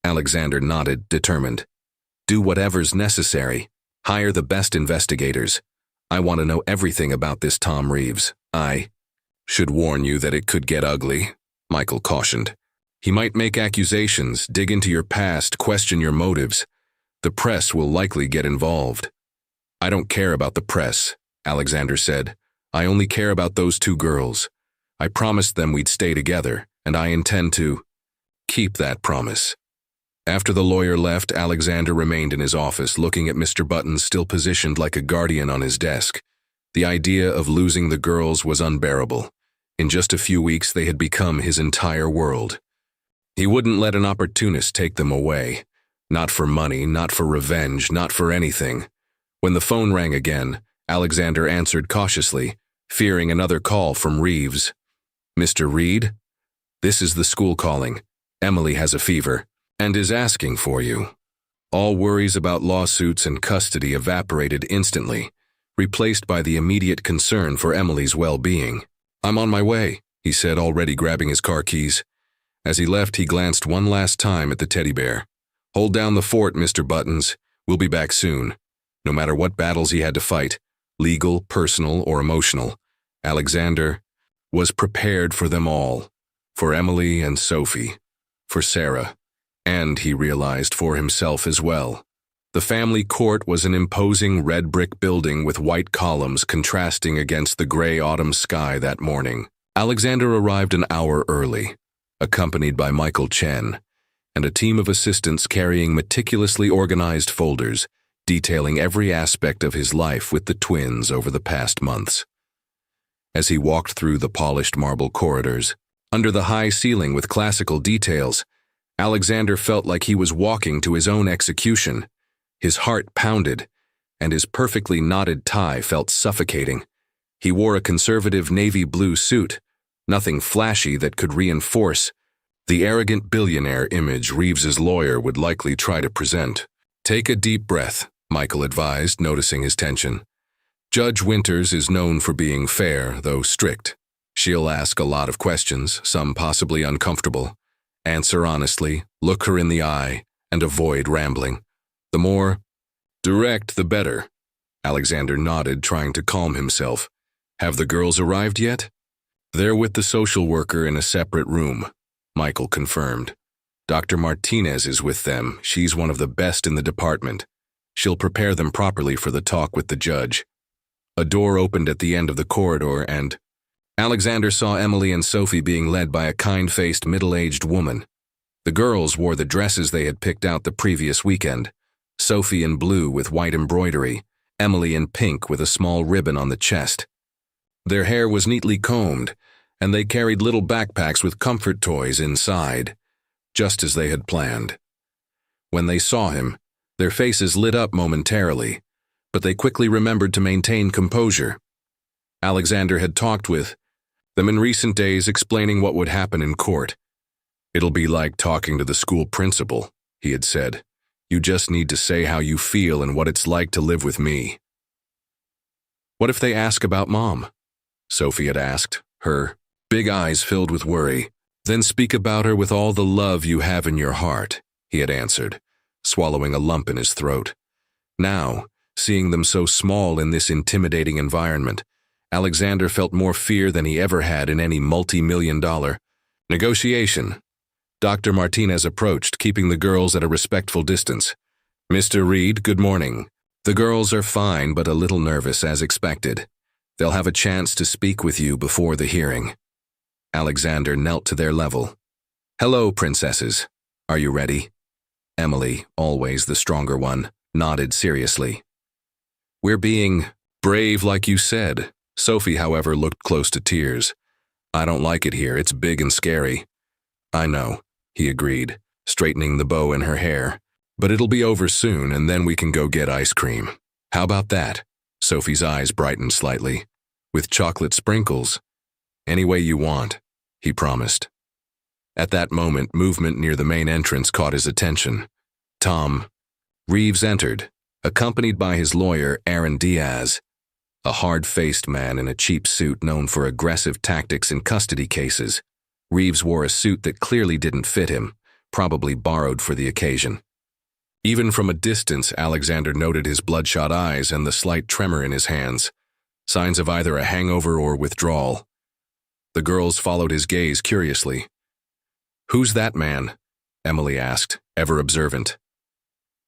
Alexander nodded, determined. Do whatever's necessary. Hire the best investigators. I want to know everything about this Tom Reeves. I should warn you that it could get ugly, Michael cautioned. He might make accusations, dig into your past, question your motives. The press will likely get involved. I don't care about the press, Alexander said. I only care about those two girls. I promised them we'd stay together, and I intend to keep that promise. After the lawyer left, Alexander remained in his office, looking at Mr. Buttons still positioned like a guardian on his desk. The idea of losing the girls was unbearable. In just a few weeks, they had become his entire world. He wouldn't let an opportunist take them away. Not for money, not for revenge, not for anything. When the phone rang again, Alexander answered cautiously, fearing another call from Reeves. Mr. Reed? This is the school calling. Emily has a fever and is asking for you. All worries about lawsuits and custody evaporated instantly, replaced by the immediate concern for Emily's well-being. I'm on my way, he said, already grabbing his car keys. As he left, he glanced one last time at the teddy bear. Hold down the fort, Mr. Buttons. We'll be back soon. No matter what battles he had to fight, legal, personal, or emotional. Alexander was prepared for them all, for Emily and Sophie, for Sarah, and he realized for himself as well. The family court was an imposing red brick building with white columns contrasting against the gray autumn sky that morning. Alexander arrived an hour early, accompanied by Michael Chen, and a team of assistants carrying meticulously organized folders detailing every aspect of his life with the twins over the past months. As he walked through the polished marble corridors, under the high ceiling with classical details, Alexander felt like he was walking to his own execution. His heart pounded, and his perfectly knotted tie felt suffocating. He wore a conservative navy blue suit, nothing flashy that could reinforce the arrogant billionaire image Reeves's lawyer would likely try to present. "Take a deep breath," Michael advised, noticing his tension. "Judge Winters is known for being fair, though strict. She'll ask a lot of questions, some possibly uncomfortable. Answer honestly, look her in the eye, and avoid rambling. The more direct, the better." Alexander nodded, trying to calm himself. "Have the girls arrived yet?" "They're with the social worker in a separate room," Michael confirmed. "Dr. Martinez is with them. She's one of the best in the department. She'll prepare them properly for the talk with the judge." A door opened at the end of the corridor, and Alexander saw Emily and Sophie being led by a kind-faced, middle-aged woman. The girls wore the dresses they had picked out the previous weekend. Sophie in blue with white embroidery, Emily in pink with a small ribbon on the chest. Their hair was neatly combed, and they carried little backpacks with comfort toys inside, just as they had planned. When they saw him, their faces lit up momentarily, but they quickly remembered to maintain composure. Alexander had talked with them in recent days, explaining what would happen in court. "It'll be like talking to the school principal," he had said. "You just need to say how you feel and what it's like to live with me." "What if they ask about Mom?" Sophie had asked, her big eyes filled with worry. "Then speak about her with all the love you have in your heart," he had answered, swallowing a lump in his throat. Now, seeing them so small in this intimidating environment, Alexander felt more fear than he ever had in any multi-million-dollar negotiation. Dr. Martinez approached, keeping the girls at a respectful distance. "Mr. Reed, good morning. The girls are fine but a little nervous as expected. They'll have a chance to speak with you before the hearing." Alexander knelt to their level. "Hello, princesses. Are you ready?" Emily, always the stronger one, nodded seriously. "We're being brave like you said." Sophie, however, looked close to tears. "I don't like it here. It's big and scary." "I know," he agreed, straightening the bow in her hair. "But it'll be over soon, and then we can go get ice cream." "How about that?" Sophie's eyes brightened slightly. "With chocolate sprinkles?" "Any way you want," he promised. At that moment, movement near the main entrance caught his attention. Tom Reeves entered, accompanied by his lawyer, Aaron Diaz, a hard-faced man in a cheap suit known for aggressive tactics in custody cases. Reeves wore a suit that clearly didn't fit him, probably borrowed for the occasion. Even from a distance, Alexander noted his bloodshot eyes and the slight tremor in his hands, signs of either a hangover or withdrawal. The girls followed his gaze curiously. "Who's that man?" Emily asked, ever observant.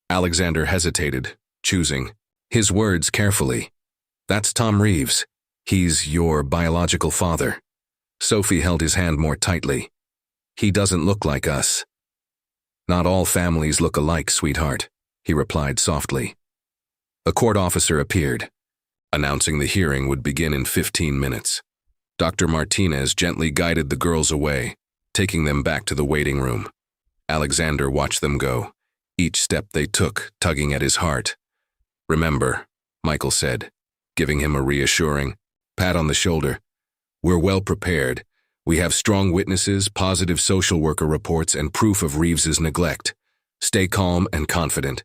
Alexander hesitated, choosing his words carefully. "That's Tom Reeves. He's your biological father." Sophie held his hand more tightly. "He doesn't look like us." "Not all families look alike, sweetheart," he replied softly. A court officer appeared, announcing the hearing would begin in 15 minutes. Dr. Martinez gently guided the girls away, taking them back to the waiting room. Alexander watched them go, each step they took tugging at his heart. "Remember," Michael said, giving him a reassuring pat on the shoulder, "we're well prepared. We have strong witnesses, positive social worker reports, and proof of Reeves's neglect. Stay calm and confident."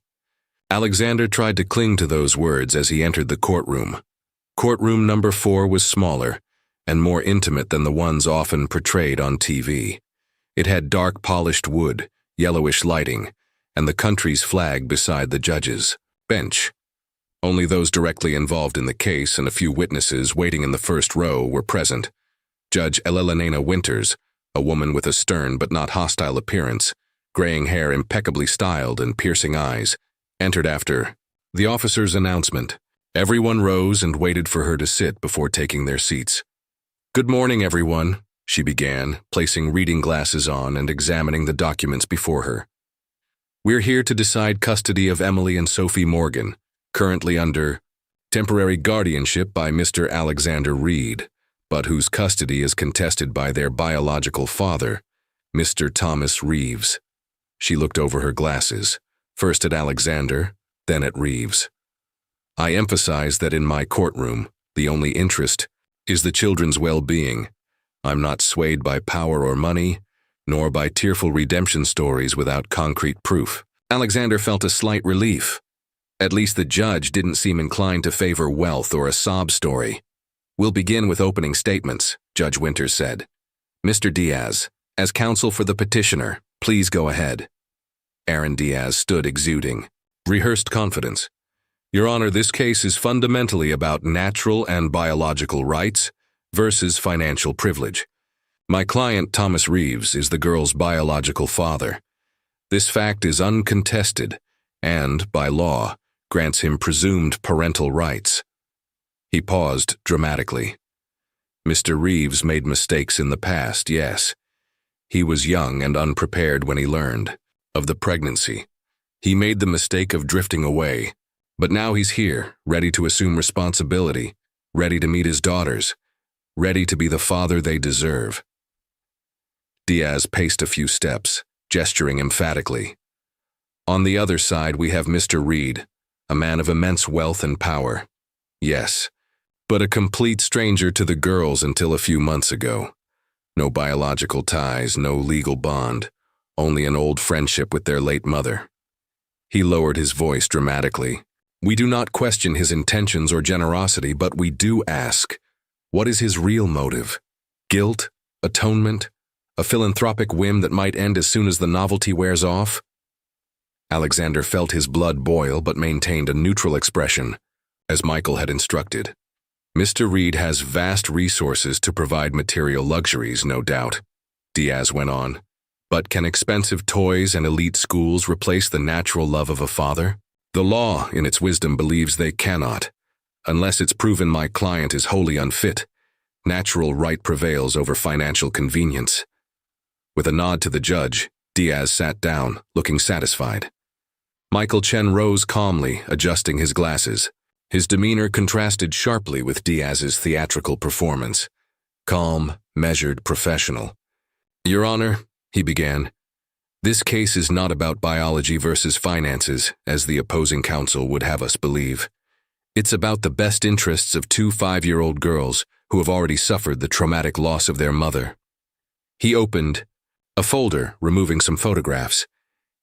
Alexander tried to cling to those words as he entered the courtroom. Courtroom number 4 was smaller and more intimate than the ones often portrayed on TV. It had dark polished wood, yellowish lighting, and the country's flag beside the judge's bench. Only those directly involved in the case and a few witnesses waiting in the first row were present. Judge Elelena Winters, a woman with a stern but not hostile appearance, graying hair impeccably styled and piercing eyes, entered after the officer's announcement. Everyone rose and waited for her to sit before taking their seats. "Good morning, everyone," she began, placing reading glasses on and examining the documents before her. "We're here to decide custody of Emily and Sophie Morgan, currently under temporary guardianship by Mr. Alexander Reed, but whose custody is contested by their biological father, Mr. Thomas Reeves." She looked over her glasses, first at Alexander, then at Reeves. "I emphasize that in my courtroom, the only interest is the children's well-being. I'm not swayed by power or money, nor by tearful redemption stories without concrete proof." Alexander felt a slight relief. At least the judge didn't seem inclined to favor wealth or a sob story. "We'll begin with opening statements," Judge Winters said. "Mr. Diaz, as counsel for the petitioner, please go ahead." Aaron Diaz stood exuding rehearsed confidence. "Your Honor, this case is fundamentally about natural and biological rights versus financial privilege. My client, Thomas Reeves, is the girl's biological father. This fact is uncontested and, by law, grants him presumed parental rights." He paused dramatically. "Mr. Reeves made mistakes in the past, yes. He was young and unprepared when he learned of the pregnancy. He made the mistake of drifting away, but now he's here, ready to assume responsibility, ready to meet his daughters, ready to be the father they deserve." Diaz paced a few steps, gesturing emphatically. "On the other side, we have Mr. Reed, a man of immense wealth and power. Yes, but a complete stranger to the girls until a few months ago. No biological ties, no legal bond, only an old friendship with their late mother." He lowered his voice dramatically. "We do not question his intentions or generosity, but we do ask, what is his real motive? Guilt? Atonement? A philanthropic whim that might end as soon as the novelty wears off?" Alexander felt his blood boil but maintained a neutral expression, as Michael had instructed. "Mr. Reed has vast resources to provide material luxuries, no doubt," Diaz went on. "But can expensive toys and elite schools replace the natural love of a father? The law, in its wisdom, believes they cannot. Unless it's proven my client is wholly unfit, natural right prevails over financial convenience." With a nod to the judge, Diaz sat down, looking satisfied. Michael Chen rose calmly, adjusting his glasses. His demeanor contrasted sharply with Diaz's theatrical performance. Calm, measured, professional. "Your Honor," he began, "this case is not about biology versus finances, as the opposing counsel would have us believe. It's about the best interests of two 5-year-old girls who have already suffered the traumatic loss of their mother." He opened a folder, removing some photographs.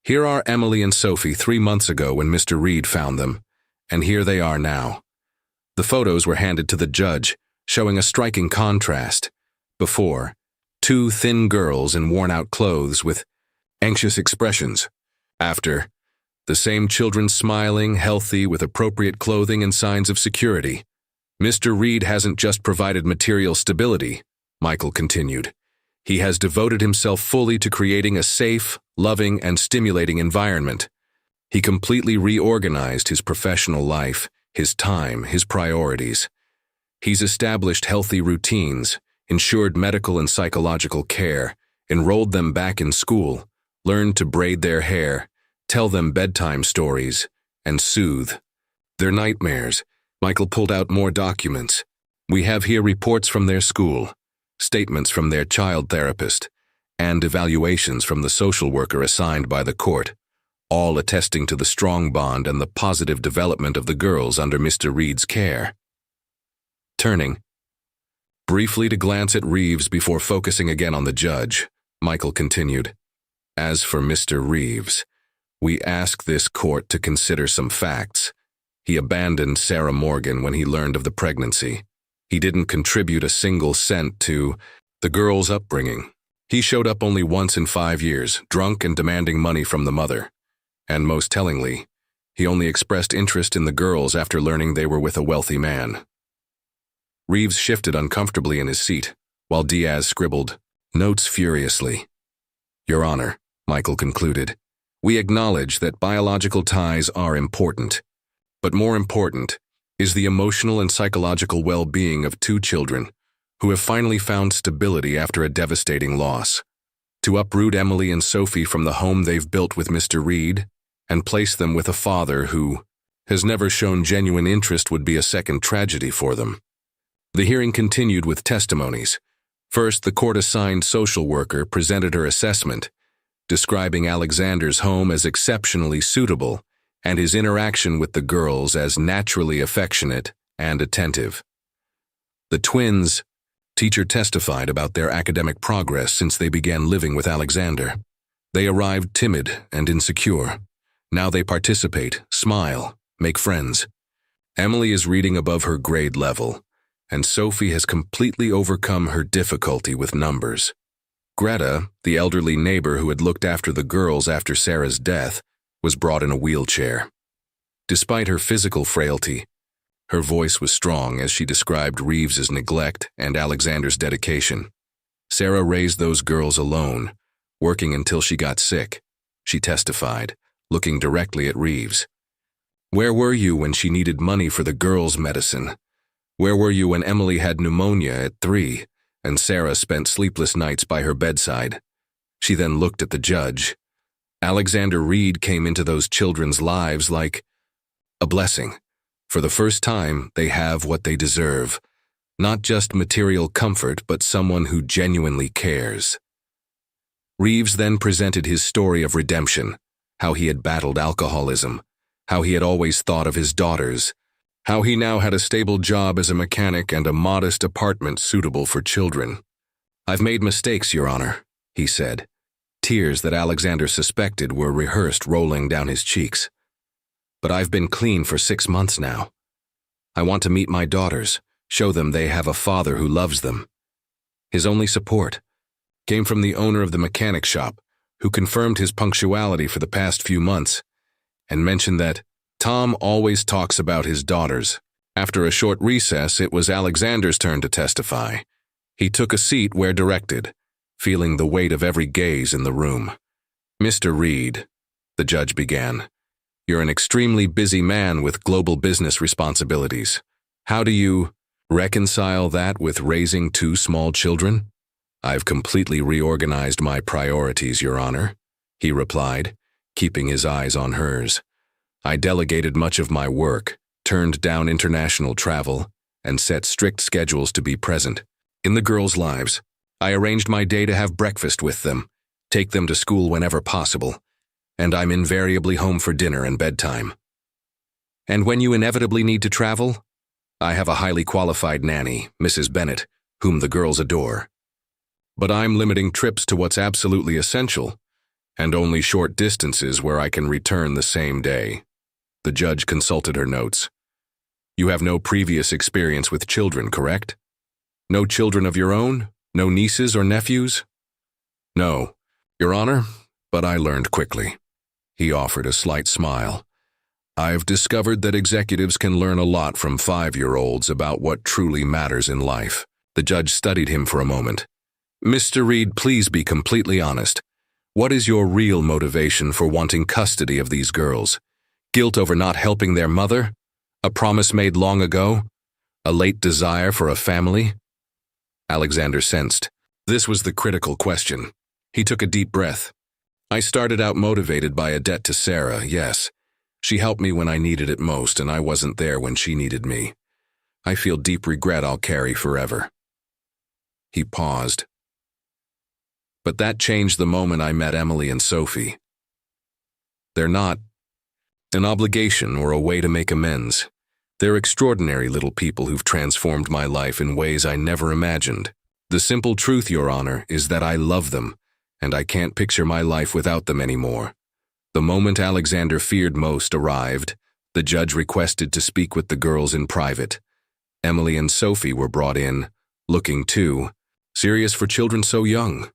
"Here are Emily and Sophie 3 months ago when Mr. Reed found them, and here they are now." The photos were handed to the judge, showing a striking contrast. Before, 2 thin girls in worn-out clothes with anxious expressions. After, the same children smiling, healthy, with appropriate clothing and signs of security. "Mr. Reed hasn't just provided material stability," Michael continued. "He has devoted himself fully to creating a safe, loving, and stimulating environment. He completely reorganized his professional life, his time, his priorities. He's established healthy routines, ensured medical and psychological care, enrolled them back in school, learned to braid their hair, tell them bedtime stories, and soothe their nightmares." Michael pulled out more documents. "We have here reports from their school, statements from their child therapist, and evaluations from the social worker assigned by the court, all attesting to the strong bond and the positive development of the girls under Mr. Reed's care." Turning briefly to glance at Reeves before focusing again on the judge, Michael continued, "As for Mr. Reeves, we ask this court to consider some facts. He abandoned Sarah Morgan when he learned of the pregnancy. He didn't contribute a single cent to the girl's upbringing. He showed up only once in 5 years, drunk and demanding money from the mother. And most tellingly, He only expressed interest in the girls after learning they were with a wealthy man. Reeves shifted uncomfortably in his seat, while Diaz scribbled notes furiously. Your Honor, Michael concluded, we acknowledge that biological ties are important, but more important is the emotional and psychological well-being of two children who have finally found stability after a devastating loss. To uproot Emily and Sophie from the home they've built with Mr. Reed and place them with a father who has never shown genuine interest would be a second tragedy for them. The hearing continued with testimonies. First, the court-assigned social worker presented her assessment, describing Alexander's home as exceptionally suitable and his interaction with the girls as naturally affectionate and attentive. The twins' teacher testified about their academic progress since they began living with Alexander. They arrived timid and insecure. Now they participate, smile, make friends. Emily is reading above her grade level, and Sophie has completely overcome her difficulty with numbers. Greta, the elderly neighbor who had looked after the girls after Sarah's death, was brought in a wheelchair. Despite her physical frailty, her voice was strong as she described Reeves's neglect and Alexander's dedication. Sarah raised those girls alone, working until she got sick, she testified, looking directly at Reeves. Where were you when she needed money for the girls' medicine? Where were you when Emily had pneumonia at 3 and Sarah spent sleepless nights by her bedside? She then looked at the judge. Alexander Reed came into those children's lives like a blessing. For the first time, they have what they deserve. Not just material comfort, but someone who genuinely cares. Reeves then presented his story of redemption, how he had battled alcoholism, how he had always thought of his daughters, how he now had a stable job as a mechanic and a modest apartment suitable for children. I've made mistakes, Your Honor, he said. Tears that Alexander suspected were rehearsed rolling down his cheeks. But I've been clean for 6 months now. I want to meet my daughters, show them they have a father who loves them. His only support came from the owner of the mechanic shop, who confirmed his punctuality for the past few months, and mentioned that Tom always talks about his daughters. After a short recess, it was Alexander's turn to testify. He took a seat where directed, feeling the weight of every gaze in the room. Mr. Reed, the judge began, you're an extremely busy man with global business responsibilities. How do you reconcile that with raising 2 small children? I've completely reorganized my priorities, Your Honor, he replied, keeping his eyes on hers. I delegated much of my work, turned down international travel, and set strict schedules to be present in the girls' lives. I arranged my day to have breakfast with them, take them to school whenever possible, and I'm invariably home for dinner and bedtime. And when you inevitably need to travel, I have a highly qualified nanny, Mrs. Bennett, whom the girls adore. But I'm limiting trips to what's absolutely essential, and only short distances where I can return the same day. The judge consulted her notes. You have no previous experience with children, correct? No children of your own? No nieces or nephews? No, Your Honor, but I learned quickly. He offered a slight smile. I've discovered that executives can learn a lot from 5-year-olds about what truly matters in life. The judge studied him for a moment. Mr. Reed, please be completely honest. What is your real motivation for wanting custody of these girls? Guilt over not helping their mother? A promise made long ago? A late desire for a family? Alexander sensed this was the critical question. He took a deep breath. I started out motivated by a debt to Sarah, yes. She helped me when I needed it most, and I wasn't there when she needed me. I feel deep regret I'll carry forever. He paused. But that changed the moment I met Emily and Sophie. They're not an obligation or a way to make amends. They're extraordinary little people who've transformed my life in ways I never imagined. The simple truth, Your Honor, is that I love them, and I can't picture my life without them anymore. The moment Alexander feared most arrived, the judge requested to speak with the girls in private. Emily and Sophie were brought in, looking too serious for children so young.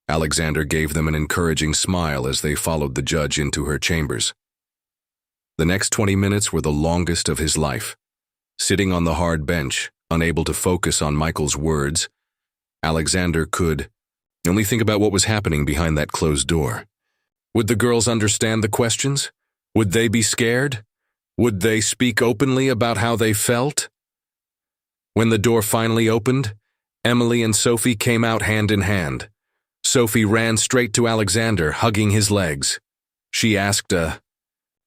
Alexander gave them an encouraging smile as they followed the judge into her chambers. The next 20 minutes were the longest of his life. Sitting on the hard bench, unable to focus on Michael's words, Alexander could only think about what was happening behind that closed door. Would the girls understand the questions? Would they be scared? Would they speak openly about how they felt? When the door finally opened, Emily and Sophie came out hand in hand. Sophie ran straight to Alexander, hugging his legs. She asked a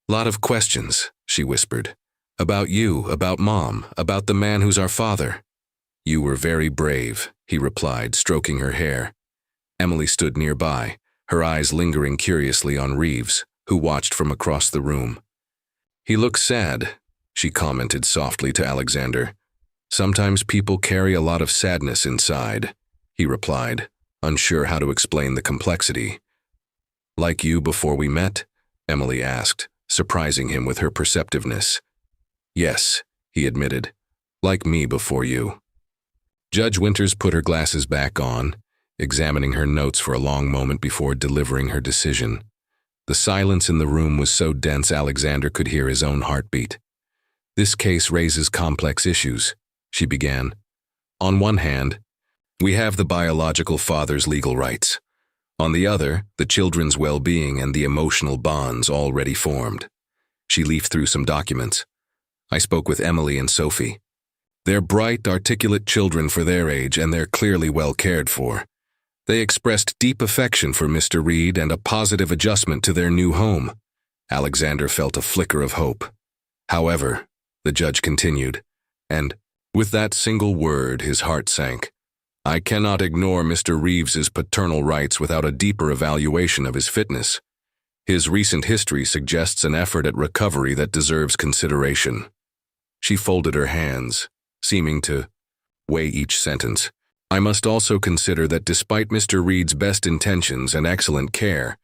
lot of questions, she whispered. About you, about Mom, about the man who's our father. You were very brave, he replied, stroking her hair. Emily stood nearby, her eyes lingering curiously on Reeves, who watched from across the room. He looks sad, she commented softly to Alexander. Sometimes people carry a lot of sadness inside, he replied, unsure how to explain the complexity. Like you before we met? Emily asked, surprising him with her perceptiveness. Yes, he admitted, like me before you. Judge Winters put her glasses back on, examining her notes for a long moment before delivering her decision. The silence in the room was so dense Alexander could hear his own heartbeat. This case raises complex issues, she began. On one hand, we have the biological father's legal rights. On the other, the children's well-being and the emotional bonds already formed. She leafed through some documents. I spoke with Emily and Sophie. They're bright, articulate children for their age, and they're clearly well cared for. They expressed deep affection for Mr. Reed and a positive adjustment to their new home. Alexander felt a flicker of hope. However, the judge continued, and with that single word his heart sank. I cannot ignore Mr. Reeves's paternal rights without a deeper evaluation of his fitness. His recent history suggests an effort at recovery that deserves consideration. She folded her hands, seeming to weigh each sentence. I must also consider that despite Mr. Reed's best intentions and excellent care,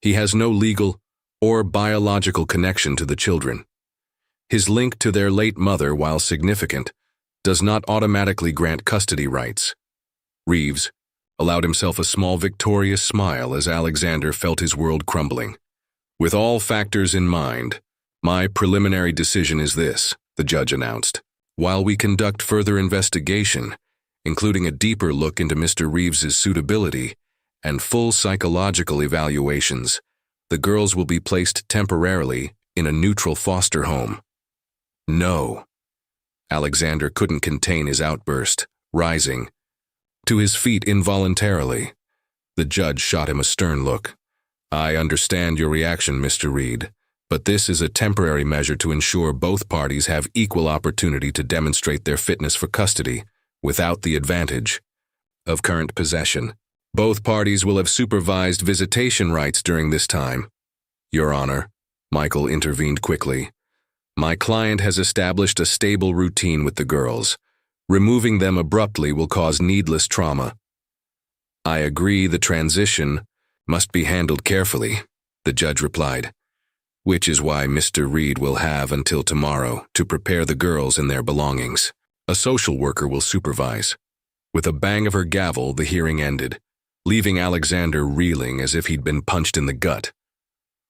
he has no legal or biological connection to the children. His link to their late mother, while significant, does not automatically grant custody rights. Reeves allowed himself a small victorious smile as Alexander felt his world crumbling. With all factors in mind, my preliminary decision is this, the judge announced. While we conduct further investigation, including a deeper look into Mr. Reeves's suitability and full psychological evaluations, the girls will be placed temporarily in a neutral foster home. No. Alexander couldn't contain his outburst, rising to his feet involuntarily. The judge shot him a stern look. I understand your reaction, Mr. Reed, but this is a temporary measure to ensure both parties have equal opportunity to demonstrate their fitness for custody without the advantage of current possession. Both parties will have supervised visitation rights during this time. Your Honor, Michael intervened quickly. My client has established a stable routine with the girls. Removing them abruptly will cause needless trauma. I agree the transition must be handled carefully, the judge replied, which is why Mr. Reed will have until tomorrow to prepare the girls and their belongings. A social worker will supervise. With a bang of her gavel, the hearing ended, leaving Alexander reeling as if he'd been punched in the gut.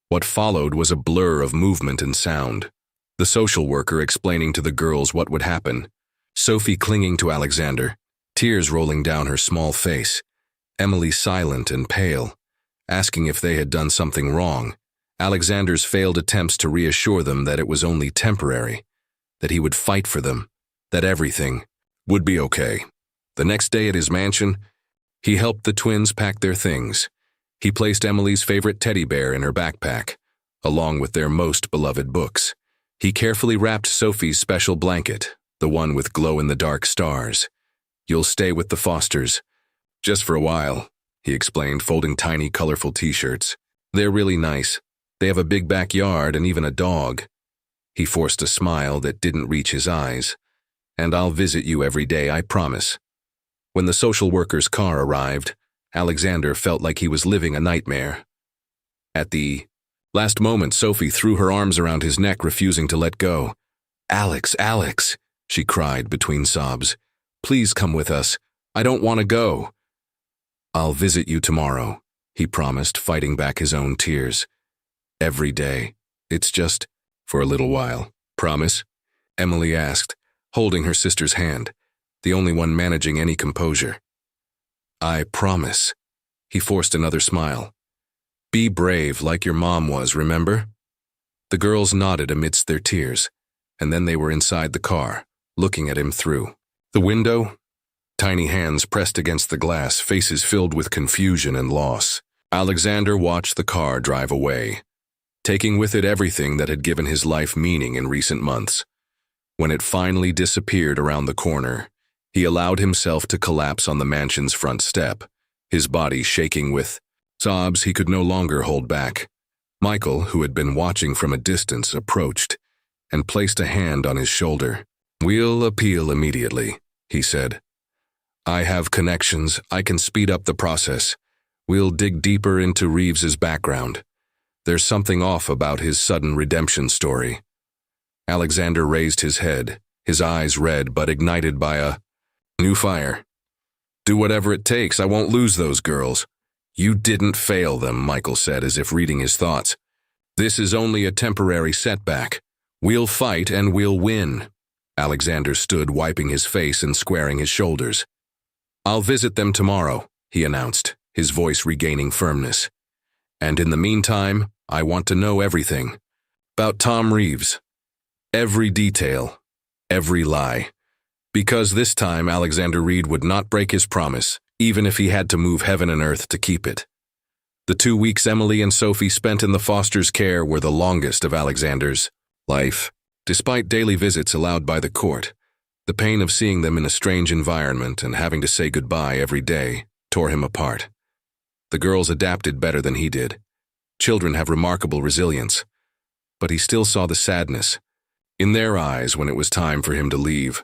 What followed was a blur of movement and sound. The social worker explaining to the girls what would happen. Sophie clinging to Alexander, tears rolling down her small face. Emily silent and pale, asking if they had done something wrong. Alexander's failed attempts to reassure them that it was only temporary, that he would fight for them, that everything would be okay. The next day at his mansion, he helped the twins pack their things. He placed Emily's favorite teddy bear in her backpack, along with their most beloved books. He carefully wrapped Sophie's special blanket, the one with glow-in-the-dark stars. You'll stay with the Fosters. Just for a while, he explained, folding tiny, colorful t-shirts. They're really nice. They have a big backyard and even a dog. He forced a smile that didn't reach his eyes. And I'll visit you every day, I promise. When the social worker's car arrived, Alexander felt like he was living a nightmare. At the last moment, Sophie threw her arms around his neck, refusing to let go. Alex, Alex, she cried between sobs. Please come with us. I don't want to go. I'll visit you tomorrow, he promised, fighting back his own tears. Every day. It's just, For a little while. Promise? Emily asked, holding her sister's hand, the only one managing any composure. I promise. He forced another smile. Be brave like your mom was, remember? The girls nodded amidst their tears, and then they were inside the car, looking at him through the window. Tiny hands pressed against the glass, faces filled with confusion and loss. Alexander watched the car drive away, taking with it everything that had given his life meaning in recent months. When it finally disappeared around the corner, he allowed himself to collapse on the mansion's front step, his body shaking with sobs he could no longer hold back. Michael, who had been watching from a distance, approached and placed a hand on his shoulder. We'll appeal immediately, he said. I have connections. I can speed up the process. We'll dig deeper into Reeves's background. There's something off about his sudden redemption story. Alexander raised his head, his eyes red but ignited by a new fire. Do whatever it takes. I won't lose those girls. You didn't fail them, Michael said, as if reading his thoughts. This is only a temporary setback. We'll fight and we'll win. Alexander stood, wiping his face and squaring his shoulders. I'll visit them tomorrow, he announced, his voice regaining firmness. And in the meantime, I want to know everything. About Tom Reeves. Every detail. Every lie. Because this time Alexander Reed would not break his promise, even if he had to move heaven and earth to keep it. The 2 weeks Emily and Sophie spent in the foster's care were the longest of Alexander's life. Despite daily visits allowed by the court, the pain of seeing them in a strange environment and having to say goodbye every day tore him apart. The girls adapted better than he did. Children have remarkable resilience. But he still saw the sadness in their eyes when it was time for him to leave.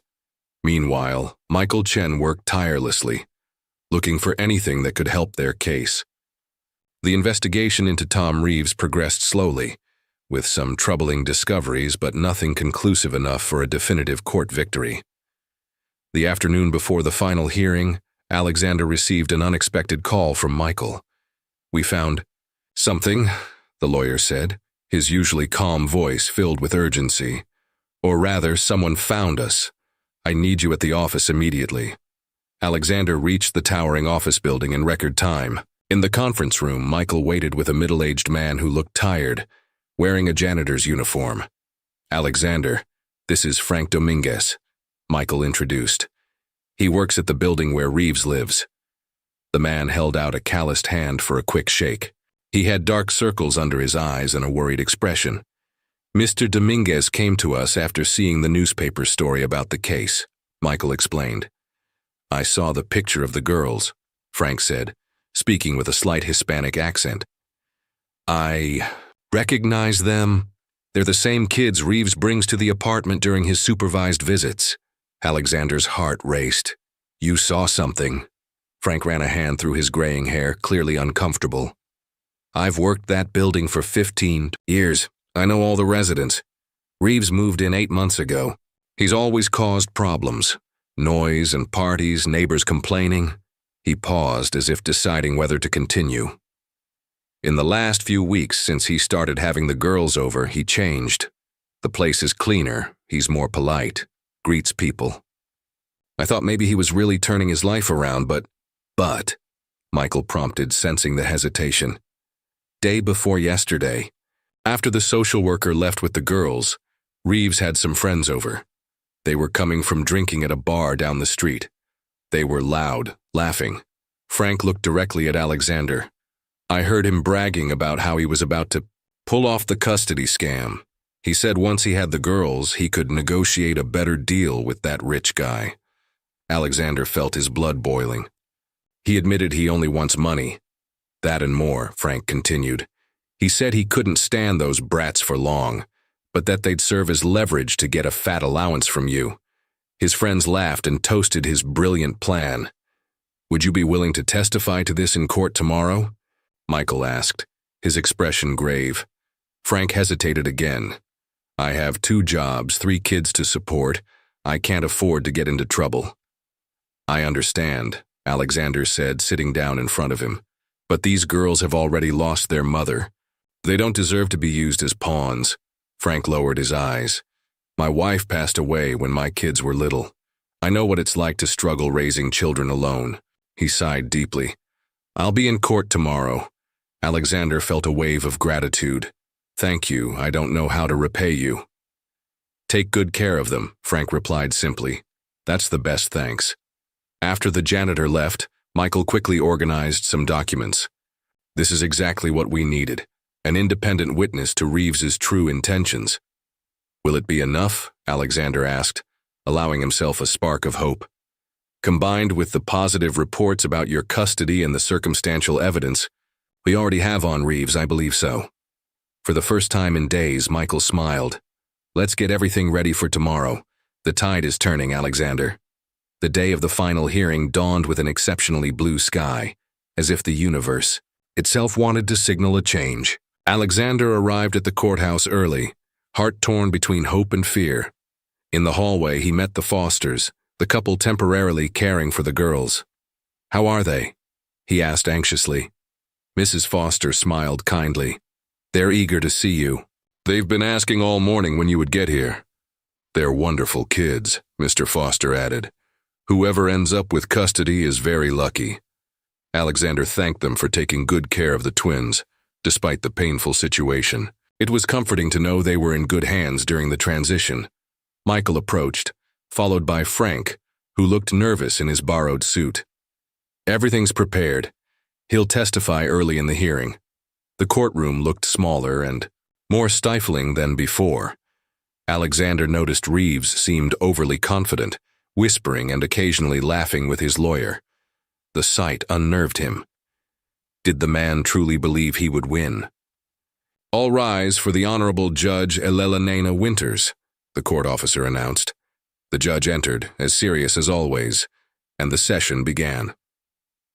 Meanwhile, Michael Chen worked tirelessly, looking for anything that could help their case. The investigation into Tom Reeves progressed slowly, with some troubling discoveries but nothing conclusive enough for a definitive court victory. The afternoon before the final hearing, Alexander received an unexpected call from Michael. We found something, the lawyer said, his usually calm voice filled with urgency. Or rather, someone found us. I need you at the office immediately. Alexander reached the towering office building in record time. In the conference room, Michael waited with a middle-aged man who looked tired, wearing a janitor's uniform. Alexander, this is Frank Dominguez, Michael introduced. He works at the building where Reeves lives. The man held out a calloused hand for a quick shake. He had dark circles under his eyes and a worried expression. Mr. Dominguez came to us after seeing the newspaper story about the case, Michael explained. I saw the picture of the girls, Frank said, speaking with a slight Hispanic accent. I recognize them. They're the same kids Reeves brings to the apartment during his supervised visits. Alexander's heart raced. You saw something. Frank ran a hand through his graying hair, clearly uncomfortable. I've worked that building for 15 years. I know all the residents. Reeves moved in 8 months ago. He's always caused problems. Noise and parties, neighbors complaining. He paused as if deciding whether to continue. In the last few weeks since he started having the girls over, he changed. The place is cleaner, he's more polite, greets people. I thought maybe he was really turning his life around, but, Michael prompted, sensing the hesitation. Day before yesterday, after the social worker left with the girls, Reeves had some friends over. They were coming from drinking at a bar down the street. They were loud, laughing. Frank looked directly at Alexander. I heard him bragging about how he was about to pull off the custody scam. He said once he had the girls, he could negotiate a better deal with that rich guy. Alexander felt his blood boiling. He admitted he only wants money. That and more, Frank continued. He said he couldn't stand those brats for long, but that they'd serve as leverage to get a fat allowance from you. His friends laughed and toasted his brilliant plan. Would you be willing to testify to this in court tomorrow? Michael asked, his expression grave. Frank hesitated again. I have 2 jobs, 3 kids to support. I can't afford to get into trouble. I understand, Alexander said, sitting down in front of him. But these girls have already lost their mother. They don't deserve to be used as pawns. Frank lowered his eyes. My wife passed away when my kids were little. I know what it's like to struggle raising children alone. He sighed deeply. I'll be in court tomorrow. Alexander felt a wave of gratitude. Thank you, I don't know how to repay you. Take good care of them, Frank replied simply. That's the best thanks. After the janitor left, Michael quickly organized some documents. This is exactly what we needed, an independent witness to Reeves's true intentions. Will it be enough? Alexander asked, allowing himself a spark of hope. Combined with the positive reports about your custody and the circumstantial evidence we already have on Reeves, I believe so. For the first time in days, Michael smiled. Let's get everything ready for tomorrow. The tide is turning, Alexander. The day of the final hearing dawned with an exceptionally blue sky, as if the universe itself wanted to signal a change. Alexander arrived at the courthouse early, heart torn between hope and fear. In the hallway, he met the Fosters, the couple temporarily caring for the girls. How are they? He asked anxiously. Mrs. Foster smiled kindly. They're eager to see you. They've been asking all morning when you would get here. They're wonderful kids, Mr. Foster added. Whoever ends up with custody is very lucky. Alexander thanked them for taking good care of the twins, despite the painful situation. It was comforting to know they were in good hands during the transition. Michael approached, followed by Frank, who looked nervous in his borrowed suit. Everything's prepared. He'll testify early in the hearing. The courtroom looked smaller and more stifling than before. Alexander noticed Reeves seemed overly confident, whispering and occasionally laughing with his lawyer. The sight unnerved him. Did the man truly believe he would win? All rise for the Honorable Judge Elena Winters, the court officer announced. The judge entered, as serious as always, and the session began.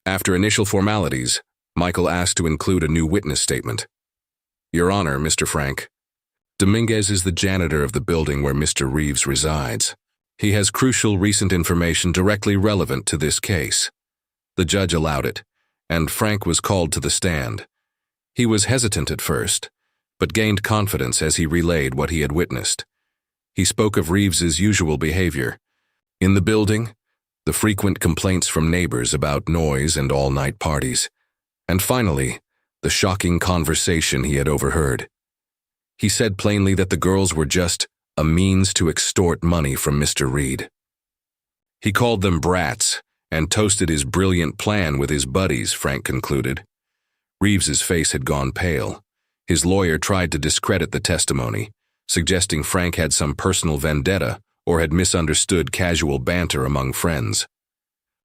After initial formalities, Michael asked to include a new witness statement. Your Honor, Mr. Frank, Dominguez is the janitor of the building where Mr. Reeves resides. He has crucial recent information directly relevant to this case. The judge allowed it, and Frank was called to the stand. He was hesitant at first, but gained confidence as he relayed what he had witnessed. He spoke of Reeves's usual behavior. In the building, the frequent complaints from neighbors about noise and all-night parties. And finally, the shocking conversation he had overheard. He said plainly that the girls were just a means to extort money from Mr. Reed. He called them brats and toasted his brilliant plan with his buddies, Frank concluded. Reeves's face had gone pale. His lawyer tried to discredit the testimony, suggesting Frank had some personal vendetta or had misunderstood casual banter among friends.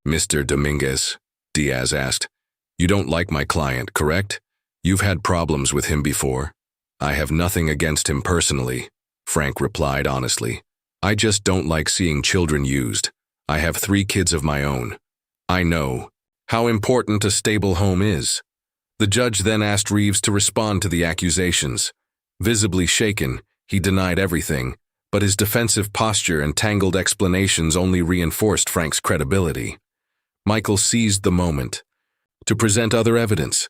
Mr. Dominguez, Diaz asked, you don't like my client, correct? You've had problems with him before. I have nothing against him personally, Frank replied honestly. I just don't like seeing children used. I have 3 kids of my own. I know how important a stable home is. The judge then asked Reeves to respond to the accusations. Visibly shaken, he denied everything, but his defensive posture and tangled explanations only reinforced Frank's credibility. Michael seized the moment to present other evidence.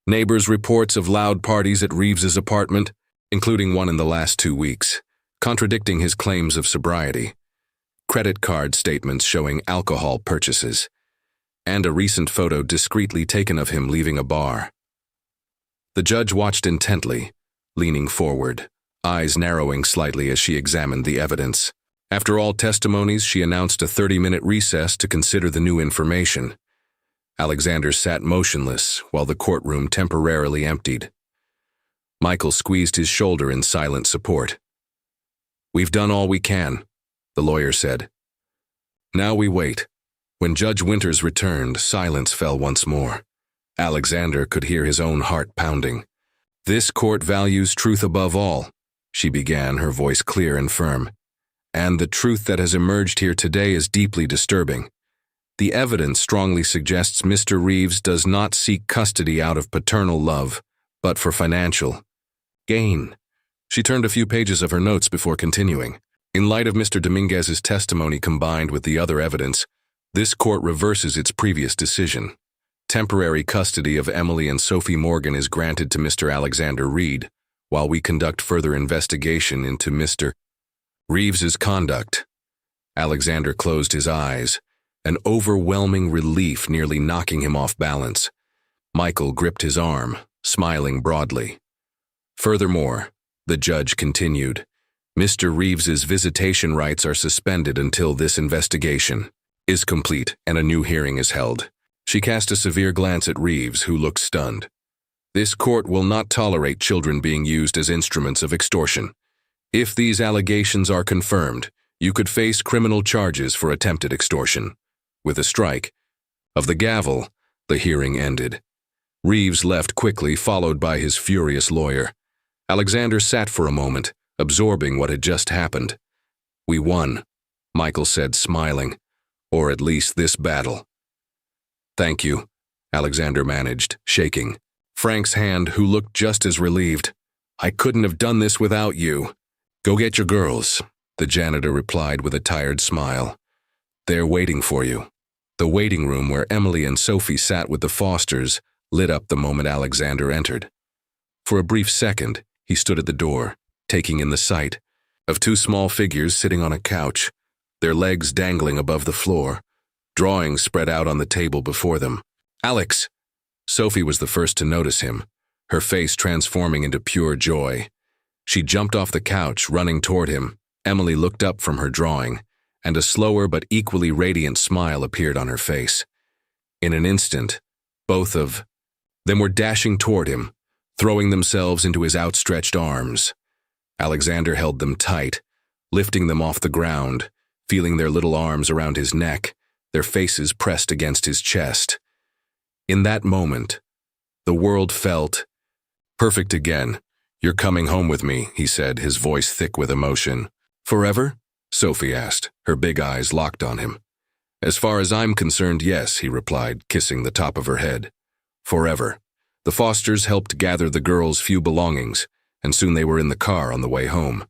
Neighbors' reports of loud parties at Reeves's apartment, including one in the last 2 weeks, contradicting his claims of sobriety. Credit card statements showing alcohol purchases, and a recent photo discreetly taken of him leaving a bar. The judge watched intently, leaning forward, eyes narrowing slightly as she examined the evidence. After all testimonies, she announced a 30-minute recess to consider the new information. Alexander sat motionless while the courtroom temporarily emptied. Michael squeezed his shoulder in silent support. We've done all we can, the lawyer said. Now we wait. When Judge Winters returned, silence fell once more. Alexander could hear his own heart pounding. This court values truth above all, she began, her voice clear and firm. And the truth that has emerged here today is deeply disturbing. The evidence strongly suggests Mr. Reeves does not seek custody out of paternal love, but for financial gain. She turned a few pages of her notes before continuing. In light of Mr. Dominguez's testimony combined with the other evidence, this court reverses its previous decision. Temporary custody of Emily and Sophie Morgan is granted to Mr. Alexander Reed, while we conduct further investigation into Mr. Reeves's conduct. Alexander closed his eyes, an overwhelming relief nearly knocking him off balance. Michael gripped his arm, smiling broadly. Furthermore, the judge continued, Mr. Reeves's visitation rights are suspended until this investigation is complete and a new hearing is held. She cast a severe glance at Reeves, who looked stunned. This court will not tolerate children being used as instruments of extortion. If these allegations are confirmed, you could face criminal charges for attempted extortion. With a strike of the gavel, the hearing ended. Reeves left quickly, followed by his furious lawyer. Alexander sat for a moment, absorbing what had just happened. We won, Michael said, smiling. Or at least this battle. Thank you, Alexander managed, shaking Frank's hand, who looked just as relieved. I couldn't have done this without you. Go get your girls, the janitor replied with a tired smile. They're waiting for you. The waiting room where Emily and Sophie sat with the Fosters lit up the moment Alexander entered. For a brief second, he stood at the door, taking in the sight of two small figures sitting on a couch, their legs dangling above the floor, drawings spread out on the table before them. Alex! Sophie was the first to notice him, her face transforming into pure joy. She jumped off the couch, running toward him. Emily looked up from her drawing, and a slower but equally radiant smile appeared on her face. In an instant, both of them were dashing toward him, throwing themselves into his outstretched arms. Alexander held them tight, lifting them off the ground, feeling their little arms around his neck, their faces pressed against his chest. In that moment, the world felt perfect again. You're coming home with me, he said, his voice thick with emotion. Forever? Sophie asked, her big eyes locked on him. As far as I'm concerned, yes, he replied, kissing the top of her head. Forever. The Fosters helped gather the girls' few belongings, and soon they were in the car on the way home.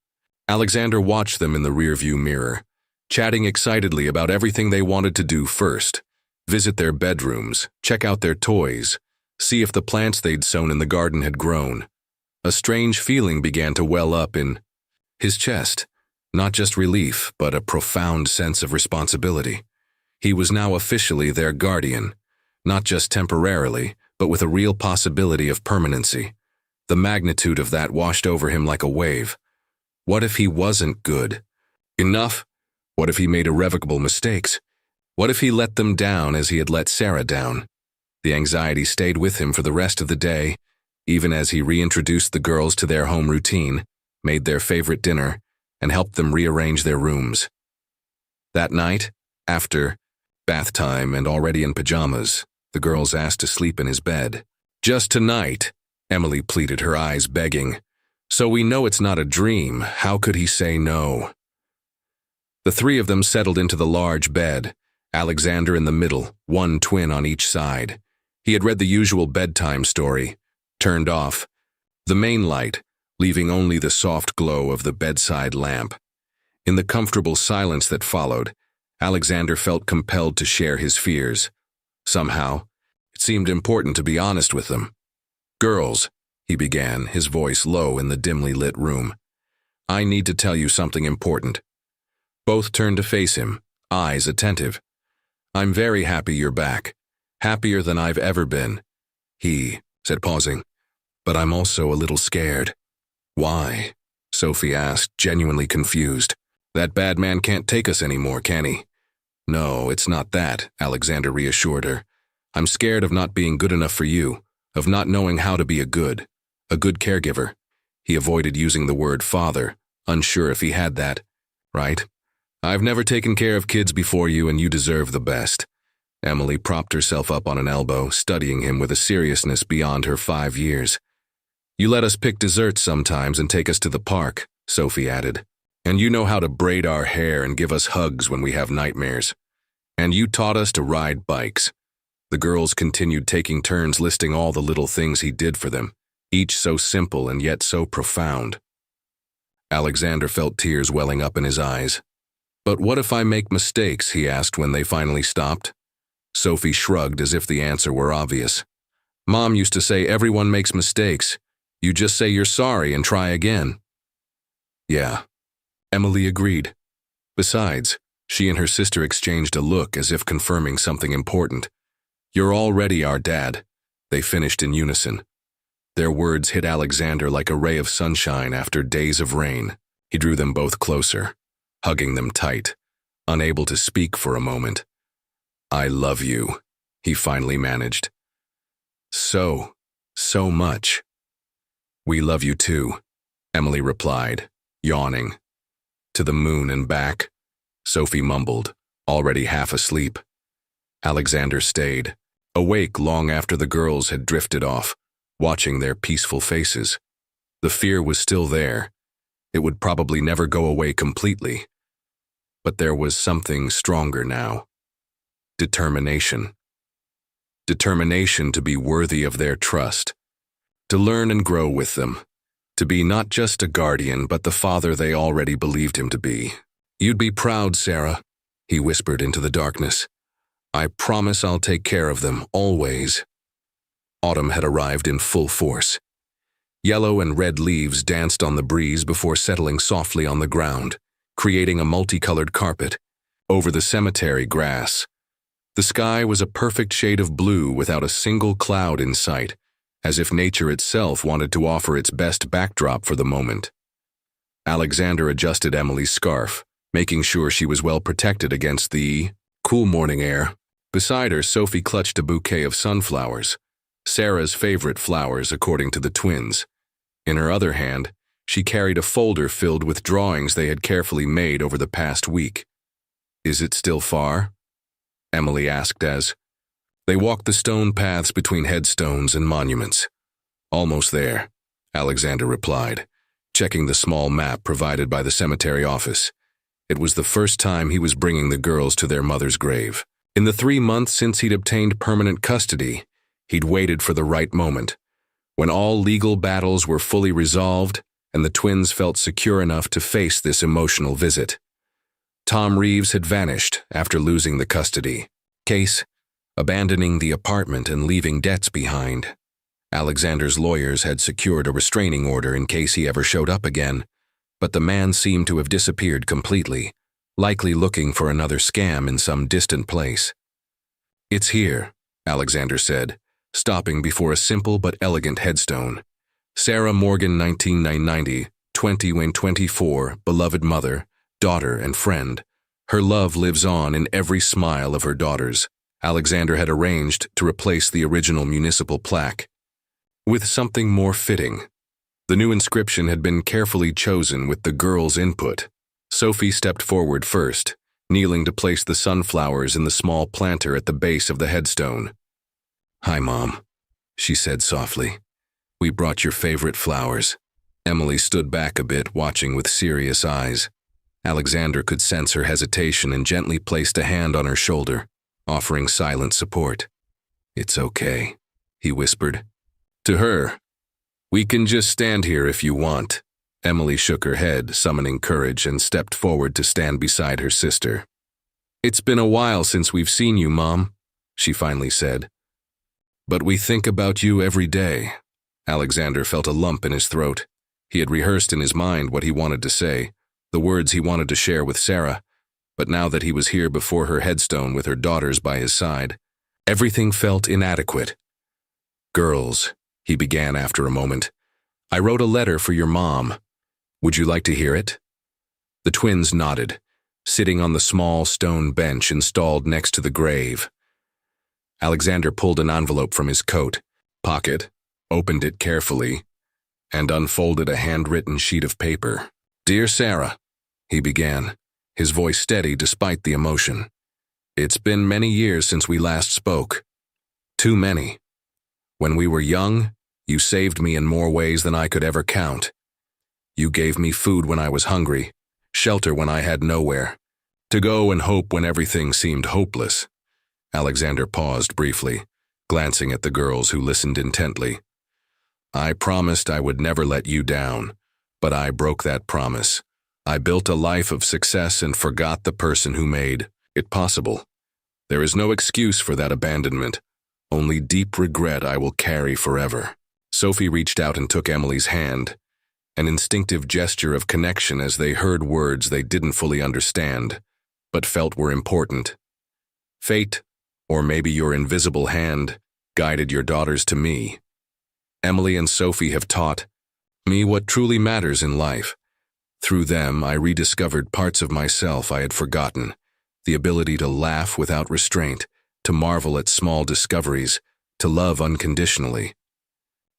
Alexander watched them in the rearview mirror, chatting excitedly about everything they wanted to do first. Visit their bedrooms, check out their toys, see if the plants they'd sown in the garden had grown. A strange feeling began to well up in his chest, not just relief, but a profound sense of responsibility. He was now officially their guardian, not just temporarily, but with a real possibility of permanency. The magnitude of that washed over him like a wave. What if he wasn't good enough? What if he made irrevocable mistakes? What if he let them down as he had let Sarah down? The anxiety stayed with him for the rest of the day, even as he reintroduced the girls to their home routine, made their favorite dinner, and helped them rearrange their rooms. That night, after bath time and already in pajamas, the girls asked to sleep in his bed. Just tonight, Emily pleaded, her eyes begging. So we know it's not a dream. How could he say no? The three of them settled into the large bed, Alexander in the middle, one twin on each side. He had read the usual bedtime story, turned off the main light, leaving only the soft glow of the bedside lamp. In the comfortable silence that followed, Alexander felt compelled to share his fears. Somehow, it seemed important to be honest with them. Girls, he began, his voice low in the dimly lit room. I need to tell you something important. Both turned to face him, eyes attentive. I'm very happy you're back. Happier than I've ever been. He said, pausing. But I'm also a little scared. Why? Sophie asked, genuinely confused. That bad man can't take us anymore, can he? No, it's not that, Alexander reassured her. I'm scared of not being good enough for you, of not knowing how to be a good caregiver. He avoided using the word father, unsure if he had that. Right? I've never taken care of kids before you, and you deserve the best. Emily propped herself up on an elbow, studying him with a seriousness beyond her 5 years. You let us pick desserts sometimes and take us to the park, Sophie added. And you know how to braid our hair and give us hugs when we have nightmares. And you taught us to ride bikes. The girls continued taking turns listing all the little things he did for them, each so simple and yet so profound. Alexander felt tears welling up in his eyes. But what if I make mistakes, he asked when they finally stopped. Sophie shrugged as if the answer were obvious. Mom used to say everyone makes mistakes. You just say you're sorry and try again. Yeah, Emily agreed. Besides, she and her sister exchanged a look as if confirming something important. You're already our dad, they finished in unison. Their words hit Alexander like a ray of sunshine after days of rain. He drew them both closer, hugging them tight, unable to speak for a moment. I love you, he finally managed. So much. We love you too, Emily replied, yawning. To the moon and back, Sophie mumbled, already half asleep. Alexander stayed, awake long after the girls had drifted off, watching their peaceful faces. The fear was still there. It would probably never go away completely. But there was something stronger now. Determination. Determination to be worthy of their trust, to learn and grow with them, to be not just a guardian but the father they already believed him to be. You'd be proud, Sarah, he whispered into the darkness. I promise I'll take care of them, always. Autumn had arrived in full force. Yellow and red leaves danced on the breeze before settling softly on the ground, creating a multicolored carpet. Over the cemetery grass, the sky was a perfect shade of blue without a single cloud in sight, as if nature itself wanted to offer its best backdrop for the moment. Alexander adjusted Emily's scarf, making sure she was well protected against the cool morning air. Beside her, Sophie clutched a bouquet of sunflowers, Sarah's favorite flowers according to the twins. In her other hand, she carried a folder filled with drawings they had carefully made over the past week. Is it still far? Emily asked as they walked the stone paths between headstones and monuments. Almost there, Alexander replied, checking the small map provided by the cemetery office. It was the first time he was bringing the girls to their mother's grave. In the 3 months since he'd obtained permanent custody, he'd waited for the right moment, when all legal battles were fully resolved and the twins felt secure enough to face this emotional visit. Tom Reeves had vanished after losing the custody case, abandoning the apartment and leaving debts behind. Alexander's lawyers had secured a restraining order in case he ever showed up again, but the man seemed to have disappeared completely, likely looking for another scam in some distant place. It's here, Alexander said, stopping before a simple but elegant headstone. Sarah Morgan, 1990, 20 when 24, beloved mother, daughter, and friend. Her love lives on in every smile of her daughters. Alexander had arranged to replace the original municipal plaque with something more fitting. The new inscription had been carefully chosen with the girls' input. Sophie stepped forward first, kneeling to place the sunflowers in the small planter at the base of the headstone. Hi, Mom, she said softly. We brought your favorite flowers. Emily stood back a bit, watching with serious eyes. Alexander could sense her hesitation and gently placed a hand on her shoulder, offering silent support. It's okay, he whispered. To her, we can just stand here if you want. Emily shook her head, summoning courage, and stepped forward to stand beside her sister. It's been a while since we've seen you, Mom, she finally said. But we think about you every day. Alexander felt a lump in his throat. He had rehearsed in his mind what he wanted to say, the words he wanted to share with Sarah, but now that he was here before her headstone with her daughters by his side, everything felt inadequate. Girls, he began after a moment, I wrote a letter for your mom. Would you like to hear it? The twins nodded, sitting on the small stone bench installed next to the grave. Alexander pulled an envelope from his coat pocket, opened it carefully, and unfolded a handwritten sheet of paper. Dear Sarah, he began, his voice steady despite the emotion. It's been many years since we last spoke. Too many. When we were young, you saved me in more ways than I could ever count. You gave me food when I was hungry, shelter when I had nowhere, to go and hope when everything seemed hopeless. Alexander paused briefly, glancing at the girls who listened intently. I promised I would never let you down, but I broke that promise. I built a life of success and forgot the person who made it possible. There is no excuse for that abandonment, only deep regret I will carry forever. Sophie reached out and took Emily's hand, an instinctive gesture of connection as they heard words they didn't fully understand, but felt were important. Fate, or maybe your invisible hand, guided your daughters to me. Emily and Sophie have taught me what truly matters in life. Through them, I rediscovered parts of myself I had forgotten, the ability to laugh without restraint, to marvel at small discoveries, to love unconditionally.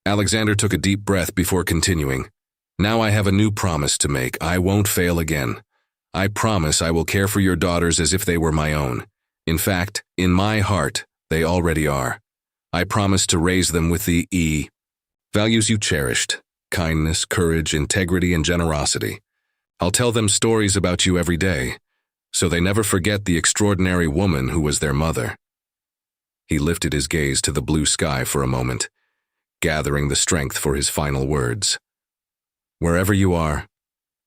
Alexander took a deep breath before continuing. Now I have a new promise to make. I won't fail again. I promise I will care for your daughters as if they were my own. In fact, in my heart, they already are. I promise to raise them with the values you cherished: kindness, courage, integrity, and generosity. I'll tell them stories about you every day, so they never forget the extraordinary woman who was their mother. He lifted his gaze to the blue sky for a moment, gathering the strength for his final words. Wherever you are,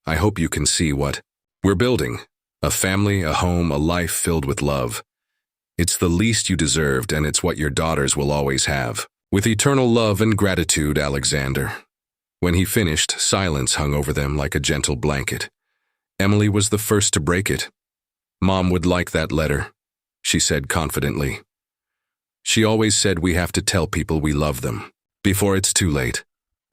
I hope you can see what we're building: a family, a home, a life filled with love. It's the least you deserved, and it's what your daughters will always have. With eternal love and gratitude, Alexander. When he finished, silence hung over them like a gentle blanket. Emily was the first to break it. Mom would like that letter, she said confidently. She always said we have to tell people we love them before it's too late.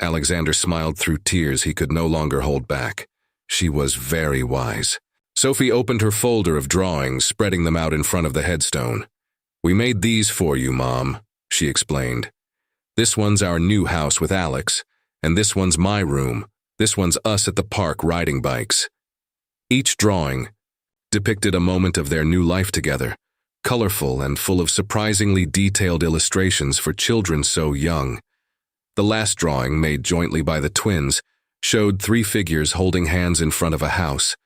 Alexander smiled through tears he could no longer hold back. She was very wise. Sophie opened her folder of drawings, spreading them out in front of the headstone. We made these for you, Mom, she explained. This one's our new house with Alex, and this one's my room. This one's us at the park riding bikes. Each drawing depicted a moment of their new life together, colorful and full of surprisingly detailed illustrations for children so young. The last drawing, made jointly by the twins, showed 3 figures holding hands in front of a house,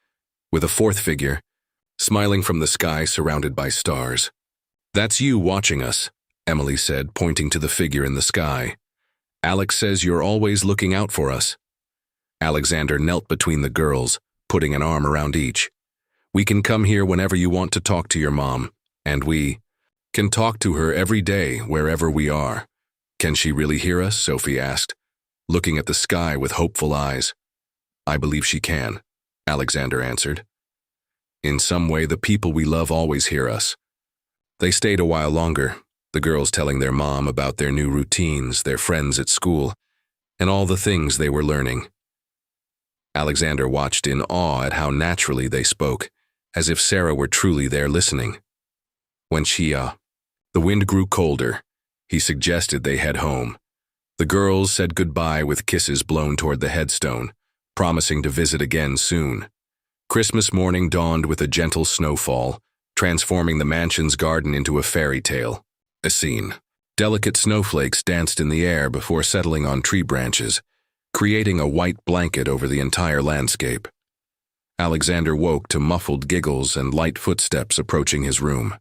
with a 4th figure smiling from the sky surrounded by stars. That's you watching us, Emily said, pointing to the figure in the sky. Alex says you're always looking out for us. Alexander knelt between the girls, putting an arm around each. We can come here whenever you want to talk to your mom, and we can talk to her every day wherever we are. Can she really hear us? Sophie asked, looking at the sky with hopeful eyes. I believe she can, Alexander answered. In some way, the people we love always hear us. They stayed a while longer, the girls telling their mom about their new routines, their friends at school, and all the things they were learning. Alexander watched in awe at how naturally they spoke, as if Sarah were truly there listening. When the wind grew colder, he suggested they head home. The girls said goodbye with kisses blown toward the headstone, promising to visit again soon. Christmas morning dawned with a gentle snowfall, transforming the mansion's garden into a fairy tale. A scene. Delicate snowflakes danced in the air before settling on tree branches, creating a white blanket over the entire landscape. Alexander woke to muffled giggles and light footsteps approaching his room.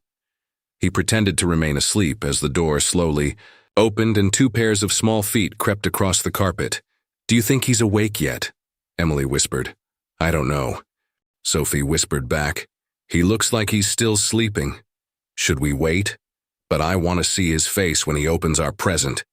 He pretended to remain asleep as the door slowly opened and 2 pairs of small feet crept across the carpet. Do you think he's awake yet? Emily whispered. I don't know. Sophie whispered back. He looks like he's still sleeping. Should we wait? But I want to see his face when he opens our present.